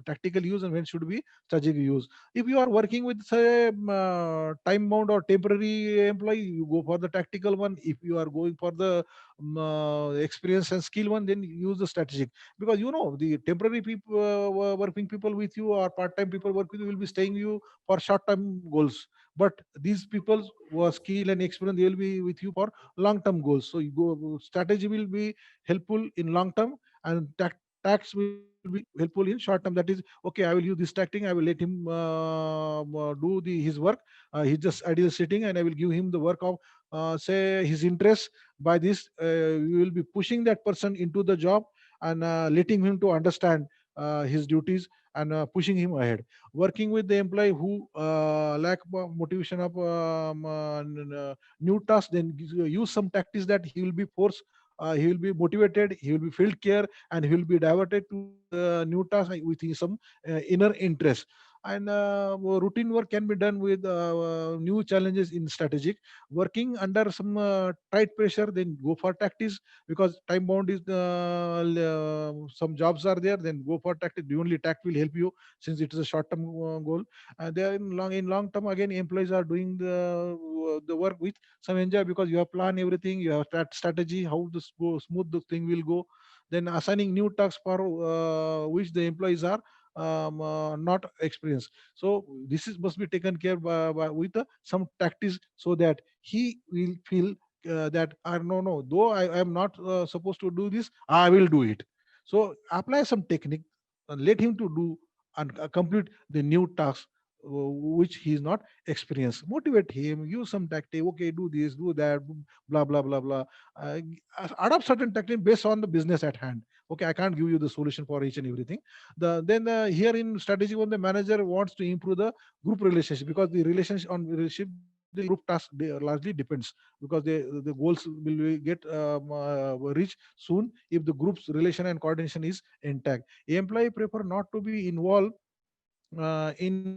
tactical use, and when should we strategic use? If you are working with say time bound or temporary employee, you go for the tactical one. If you are going for the experience and skill one, then use the strategic. Because the temporary people working people with you or part-time people work with you will be staying you for short-term goals, but these people who are skill and experience, they will be with you for long-term goals. So you go strategy will be helpful in long term, and tax will be helpful in short term. That is, okay, I will use this tactic, I will let him do his work. He's just ideal sitting, and I will give him the work of say his interest. By this you will be pushing that person into the job, and letting him to understand his duties, and pushing him ahead. Working with the employee who lack motivation of new tasks, then use some tactics that he will be forced, he will be motivated, he will be filled care, and he will be diverted to the new task with some inner interest. And routine work can be done with new challenges in strategic. Working under some tight pressure, then go for tactics, because time bound is some jobs are there, then go for tactic. The only tact will help you, since it is a short term goal. And there in long term, again employees are doing the work with some enjoy, because you have plan everything, you have that strategy how this go smooth the thing will go. then assigning new tasks for which the employees are not experienced. So this is must be taken care with some tactics, so that he will feel that no, no, though I am not supposed to do this, I will do it. So apply some technique, let him to do and complete the new task which he is not experienced. Motivate him, use some tactic. Okay, do this, do that, blah blah blah blah. uh, Adopt certain tactic based on the business at hand. Okay, I can't give you the solution for each and everything. Here in strategy, when the manager wants to improve the group relationship, because the relationship the group task largely depends, because the goals will get reached soon if the group's relation and coordination is intact. Employee prefer not to be involved in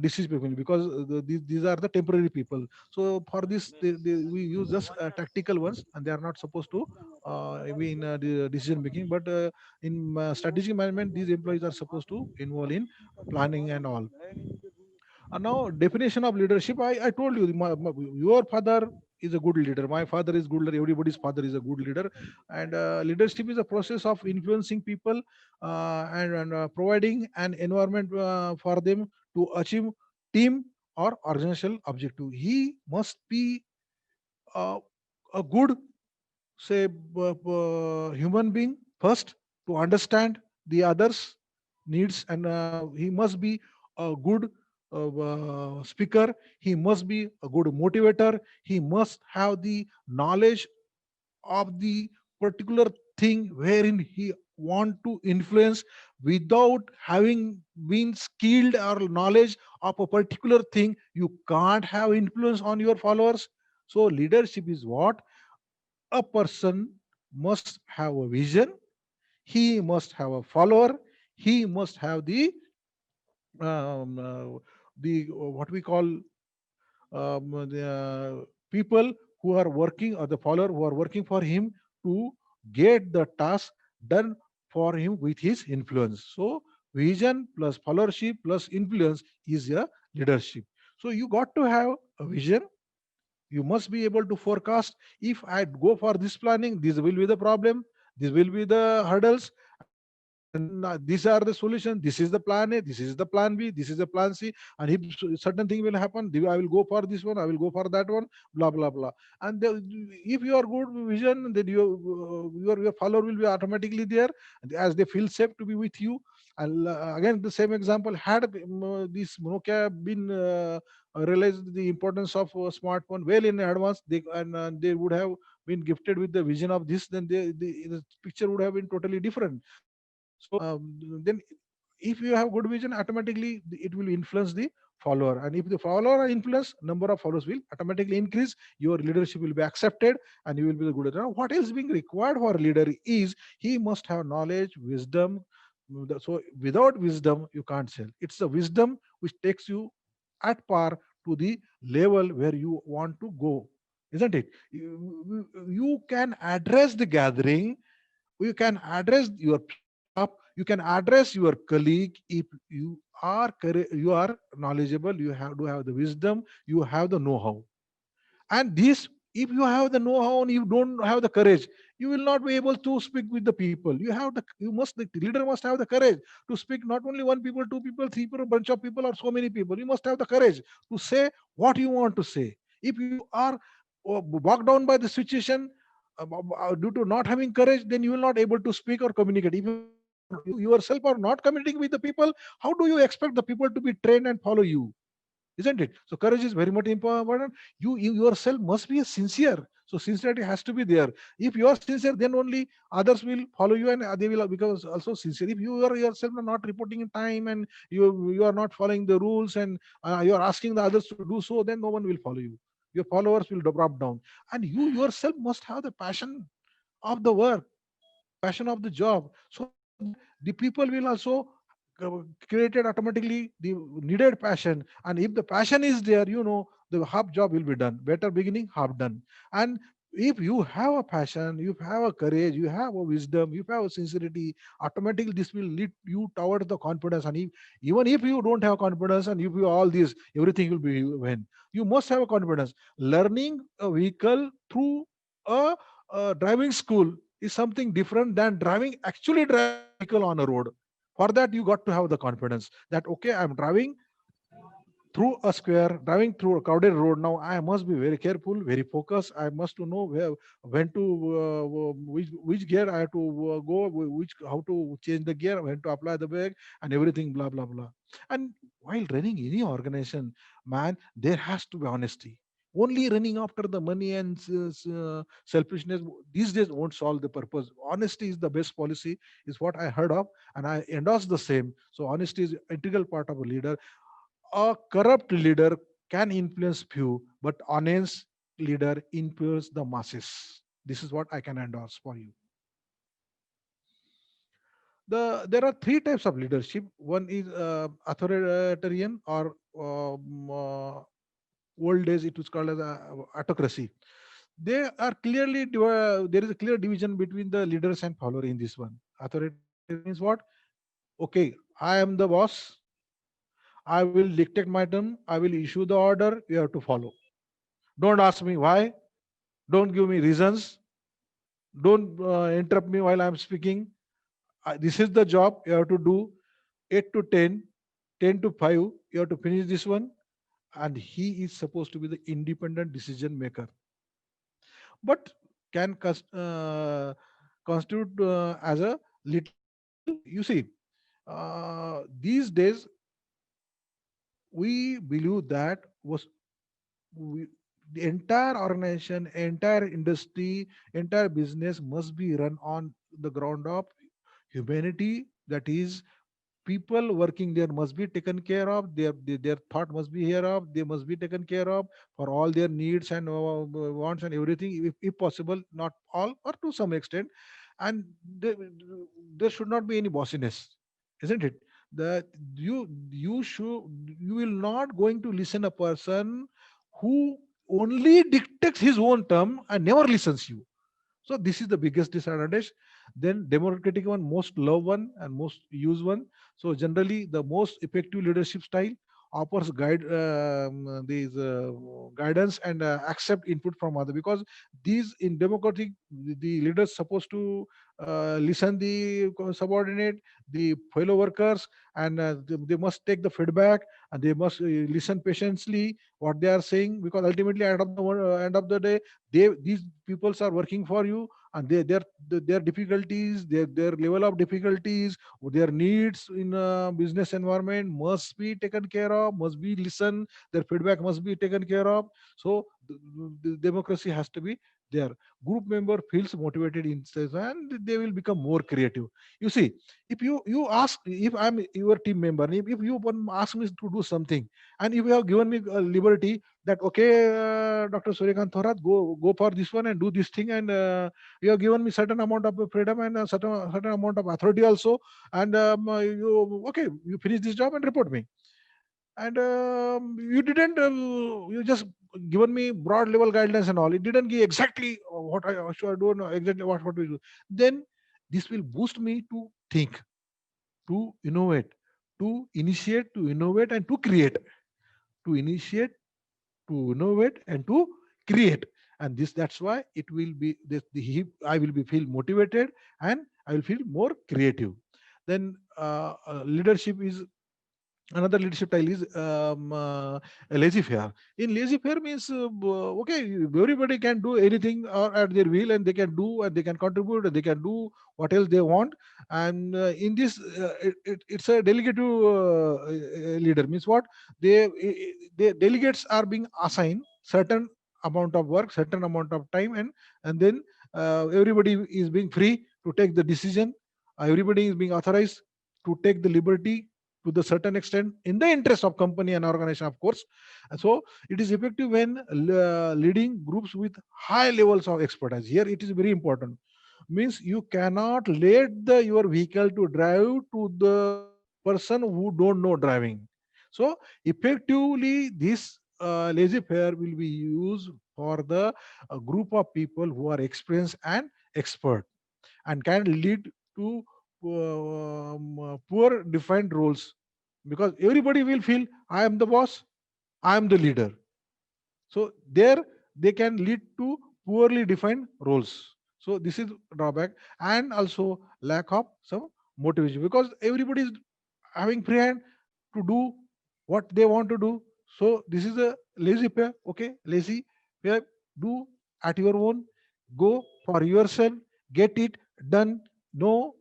disease people, because these are the temporary people. So for this we use just tactical ones, and they are not supposed to be in the decision making. But in strategic management, these employees are supposed to involve in planning and all. Now, definition of leadership. I told you, your father is a good leader. My father is good leader. Everybody's father is a good leader. And leadership is a process of influencing people and providing an environment for them to achieve team or organizational objective. He must be uh, a good, say, human being first, to understand the others needs, and he must be a good speaker. He must be a good motivator. He must have the knowledge of the particular thing wherein he want to influence. Without having been skilled or knowledge of a particular thing, you can't have influence on your followers. So leadership is what? A person must have a vision, he must have a follower, he must have the what we call the people who are working, or the follower who are working for him, to get the task done for him with his influence. So vision plus followership plus influence is a leadership. So you got to have a vision. You must be able to forecast, if I go for this planning, this will be the problem, this will be the hurdles, and these are the solution. This is the plan A, this is the plan B, this is the plan C. And if certain thing will happen, I will go for this one, I will go for that one, blah blah blah. And if you are good vision, then your follower will be automatically there, as they feel safe to be with you. And again, the same example, had this Nokia been realized the importance of smartphone well in advance, they would have been gifted with the vision of this, then the picture would have been totally different. So then, if you have good vision, automatically it will influence the follower, and if the follower are influenced, number of followers will automatically increase, your leadership will be accepted, and you will be the good leader. Now, what else being required for a leader is, he must have knowledge, wisdom. So without wisdom you can't sell. It's the wisdom which takes you at par to the level where you want to go, isn't it? You can address the gathering, you can address your staff, you can address your colleague, if you are knowledgeable, you have to have the wisdom, you have the know-how. And this, if you have the know-how and you don't have the courage, you will not be able to speak with the people. The leader must have the courage to speak, not only one people, two people, three people, bunch of people, or so many people. You must have the courage to say what you want to say. If you are bogged down by the situation due to not having courage, then you will not able to speak or communicate. If you yourself are not communicating with the people, how do you expect the people to be trained and follow you? Isn't it? So courage is very much important. You yourself must be a sincere. So sincerity has to be there. If you are sincere, then only others will follow you, and they will become also sincere. If you are yourself not reporting in time, and you are not following the rules, and you are asking the others to do so, then no one will follow you. Your followers will drop down. And you yourself must have the passion of the work, passion of the job, so that the people will also created automatically the needed passion. And if the passion is there, the half job will be done. Better beginning, half done. And if you have a passion, you have a courage, you have a wisdom, you have a sincerity, automatically this will lead you towards the confidence. And even if you don't have confidence, and if you all this, everything will be when you must have a confidence. Learning a vehicle through a driving school is something different than actually driving a vehicle on a road. For that, you got to have the confidence that, okay, I'm driving through a square, driving through a crowded road. Now I must be very careful, very focused. I must to know where, when to, which gear I have to go, which, how to change the gear, when to apply the brake, and everything, blah blah blah. And while running any organization, man, there has to be honesty. Only running after the money and selfishness these days won't solve the purpose. Honesty is the best policy, is what I heard of, and I endorse the same. So honesty is integral part of a leader. A corrupt leader can influence few, but honest leader influence the masses. This is what I can endorse for you. There are three types of leadership. One is authoritarian, or old days it was called as autocracy. They are clearly there is a clear division between the leaders and follower in this one. Authoritarian means what? Okay, I am the boss. I will dictate my term. I will issue the order. You have to follow. Don't ask me why. Don't give me reasons. Don't interrupt me while I'm speaking. This is the job you have to do. 8 to 10, 10 to 5. You have to finish this one. And he is supposed to be the independent decision maker. But can constitute as a little evil. You see, these days we believe that was we, the entire organization, entire industry, entire business must be run on the ground of humanity. That is, people working there must be taken care of. Their thought must be here of. They must be taken care of for all their needs and wants and everything, if possible, not all or to some extent. And there, there should not be any bossiness, isn't it? That you will not going to listen a person who only dictates his own term and never listens you. So this is the biggest disadvantage. Then democratic one, most loved one and most used one. So generally, the most effective leadership style offers these guidance and accept input from other, because these in democratic, the leaders supposed to listen the subordinate, the fellow workers, and they must take the feedback, and they must listen patiently what they are saying, because ultimately end of the day, these peoples are working for you, and their difficulties, their level of difficulties, their needs in a business environment must be taken care of, must be listened, their feedback must be taken care of. So the democracy has to be there. Group member feels motivated in this, and they will become more creative. You see, if you ask, if I'm your team member, if you ask me to do something, and if you have given me liberty that, okay, Dr. Suryakant Thorat, go for this one and do this thing, and you have given me certain amount of freedom and a certain amount of authority also, and you, okay, you finish this job and report me. And you didn't you just given me broad level guidelines and all, it didn't give exactly what I should do, no, exactly what we do. Then this will boost me to think, to innovate, to initiate, to innovate, and to create. To initiate, to innovate, and to create. And this, that's why it will be I will be feel motivated, and I will feel more creative. Then leadership is, another leadership style is lazy fair. In lazy fair means, okay, everybody can do anything or at their will, and they can do, and they can contribute, and they can do what else they want. And in this, it's a delegative leader. Means what? They delegates are being assigned certain amount of work, certain amount of time, and then everybody is being free to take the decision. Everybody is being authorized to take the liberty to the certain extent in the interest of company and organization, of course. And so it is effective when leading groups with high levels of expertise. Here it is very important. Means you cannot let your vehicle to drive to the person who don't know driving. So effectively, this laissez faire will be used for the group of people who are experienced and expert, and can lead to poor defined roles, because everybody will feel I am the boss, I am the leader. So there they can lead to poorly defined roles. So this is drawback, and also lack of some motivation, because everybody is having free hand to do what they want to do. So this is a lazy pair. Okay, lazy pair. Do at your own. Go for yourself. Get it done. No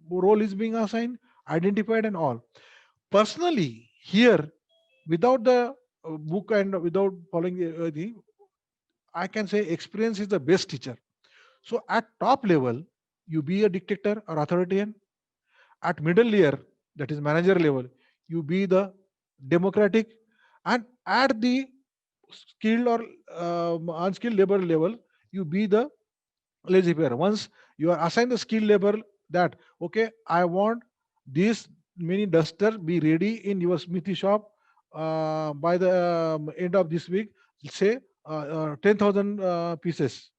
role is being assigned, identified, and all. Personally, here, without the book and without following the thing, I can say experience is the best teacher. So at top level, you be a dictator or authoritarian. At middle layer, that is manager level, you be the democratic, and at the skilled or unskilled labor level, you be the lazy pair. Once you are assigned the skill labor, that okay, I want this many duster be ready in your smithy shop by the end of this week, say 10,000 pieces.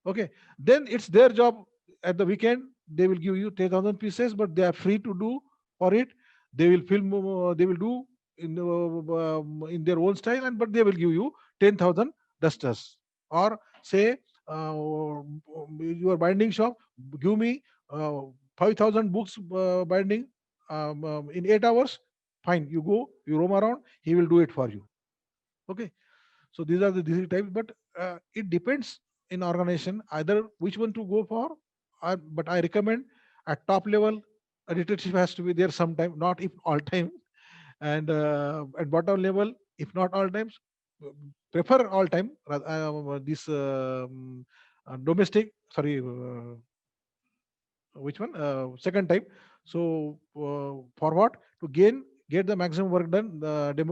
Okay, then it's their job. At the weekend they will give you 10,000 pieces, but they are free to do for it. They will film, they will do in their own style, and but they will give you 10,000 dusters. Or say your binding shop, give me 5,000 books binding in 8 hours. Fine, you go, you roam around, he will do it for you. Okay, so these are the disease types, but it depends in organization either which one to go for. But I recommend at top level, a dictatorship has to be there sometime, not if all time, and at bottom level, if not all times, uh, prefer all time. This domestic, sorry, which one? Second type. So for what? To get the maximum work done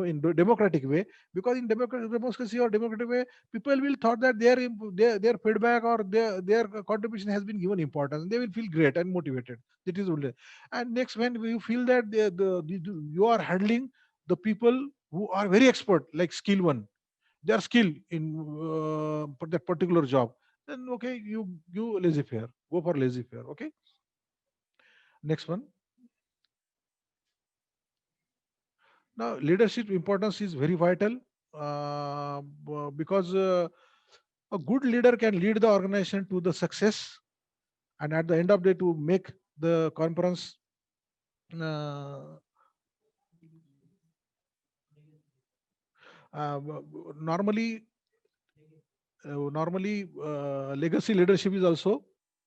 in democratic way, because in democracy or democratic way, people will thought that their feedback or their contribution has been given importance, and they will feel great and motivated. That is only. And next, when you feel that you are handling the people who are very expert, like skill one, they are skilled in that particular job, then okay, you laissez faire, go for laissez faire. Okay, next one. Now, leadership importance is very vital, because a good leader can lead the organization to the success, and at the end of the day, to make the conference uh, normally legacy leadership is also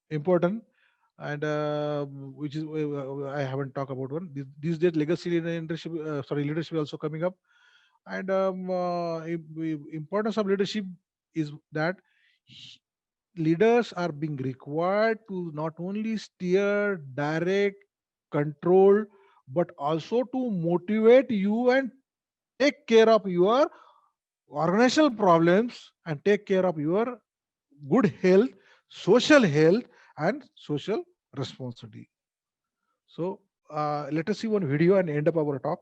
important, and which is I haven't talked about one. These days legacy leadership, leadership is also coming up. And importance of leadership is that leaders are being required to not only steer, direct, control, but also to motivate you and take care of your organizational problems, and take care of your good health, and social responsibility. So let us see one video and end up our talk,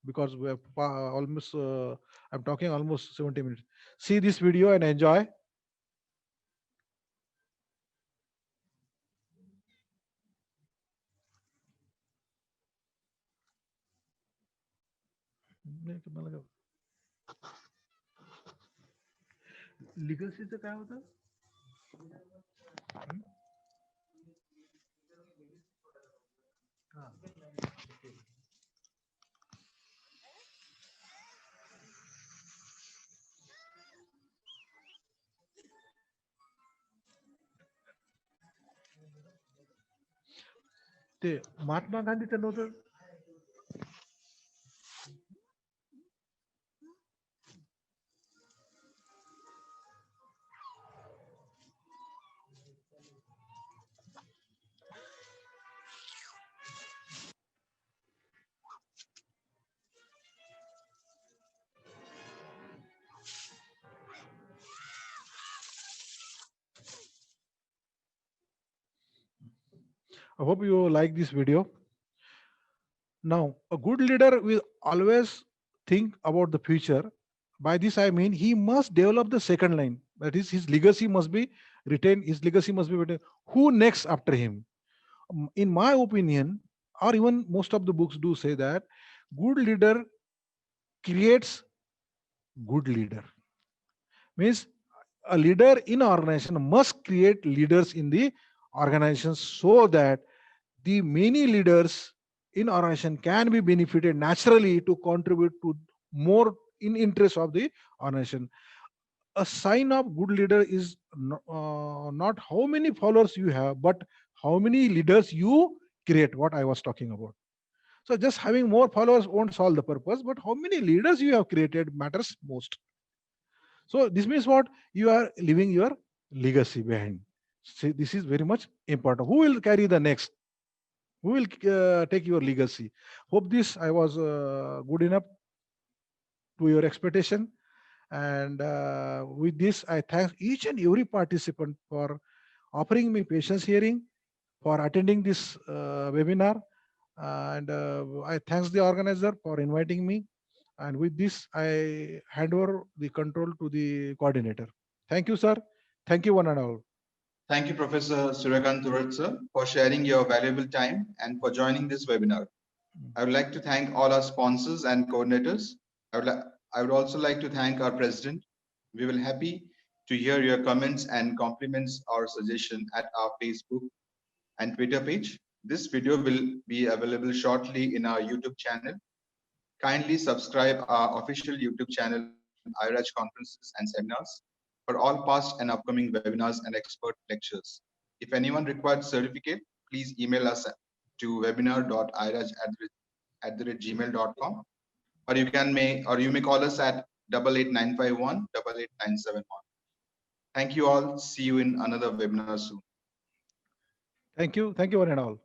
because we have almost I'm talking almost 70 minutes. See this video and enjoy. लिगसीचं काय होतं? ते महात्मा गांधीचं नव्हतं. I hope you like this video. Now, a good leader will always think about the future. By this, I mean he must develop the second line. That is, his legacy must be retained. His legacy must be retained. Who next after him? In my opinion, or even most of the books do say that good leader creates good leader. Means a leader in an organization must create leaders in the organization so that the many leaders in organization can be benefited naturally to contribute to more in interest of the organization. A sign of good leader is not how many followers you have, but how many leaders you create, what I was talking about. So just having more followers won't solve the purpose, but how many leaders you have created matters most. So this means what? You are leaving your legacy behind. See, this is very much important. Who will carry the next? Who will take your legacy? Hope this I was good enough to your expectation. And with this, I thank each and every participant for offering me patience hearing, for attending this webinar. And I thanks the organizer for inviting me. And with this, I hand over the control to the coordinator. Thank you, sir. Thank you, one and all. Thank you, Professor SURYAKANT sir, for sharing your valuable time and for joining this webinar. I would like to thank all our sponsors and coordinators. I would also like to thank our president. We will happy to hear your comments and compliments or suggestion at our Facebook and Twitter page. This video will be available shortly in our YouTube channel. Kindly subscribe our official YouTube channel, IRAJ Conferences and Seminars, for all past and upcoming webinars and expert lectures. If anyone requires certificate, please email us to webinar.iraj@gmail.com, or you may call us at 88951 88971. Thank you all. See you in another webinar soon. Thank you. Thank you, one and all.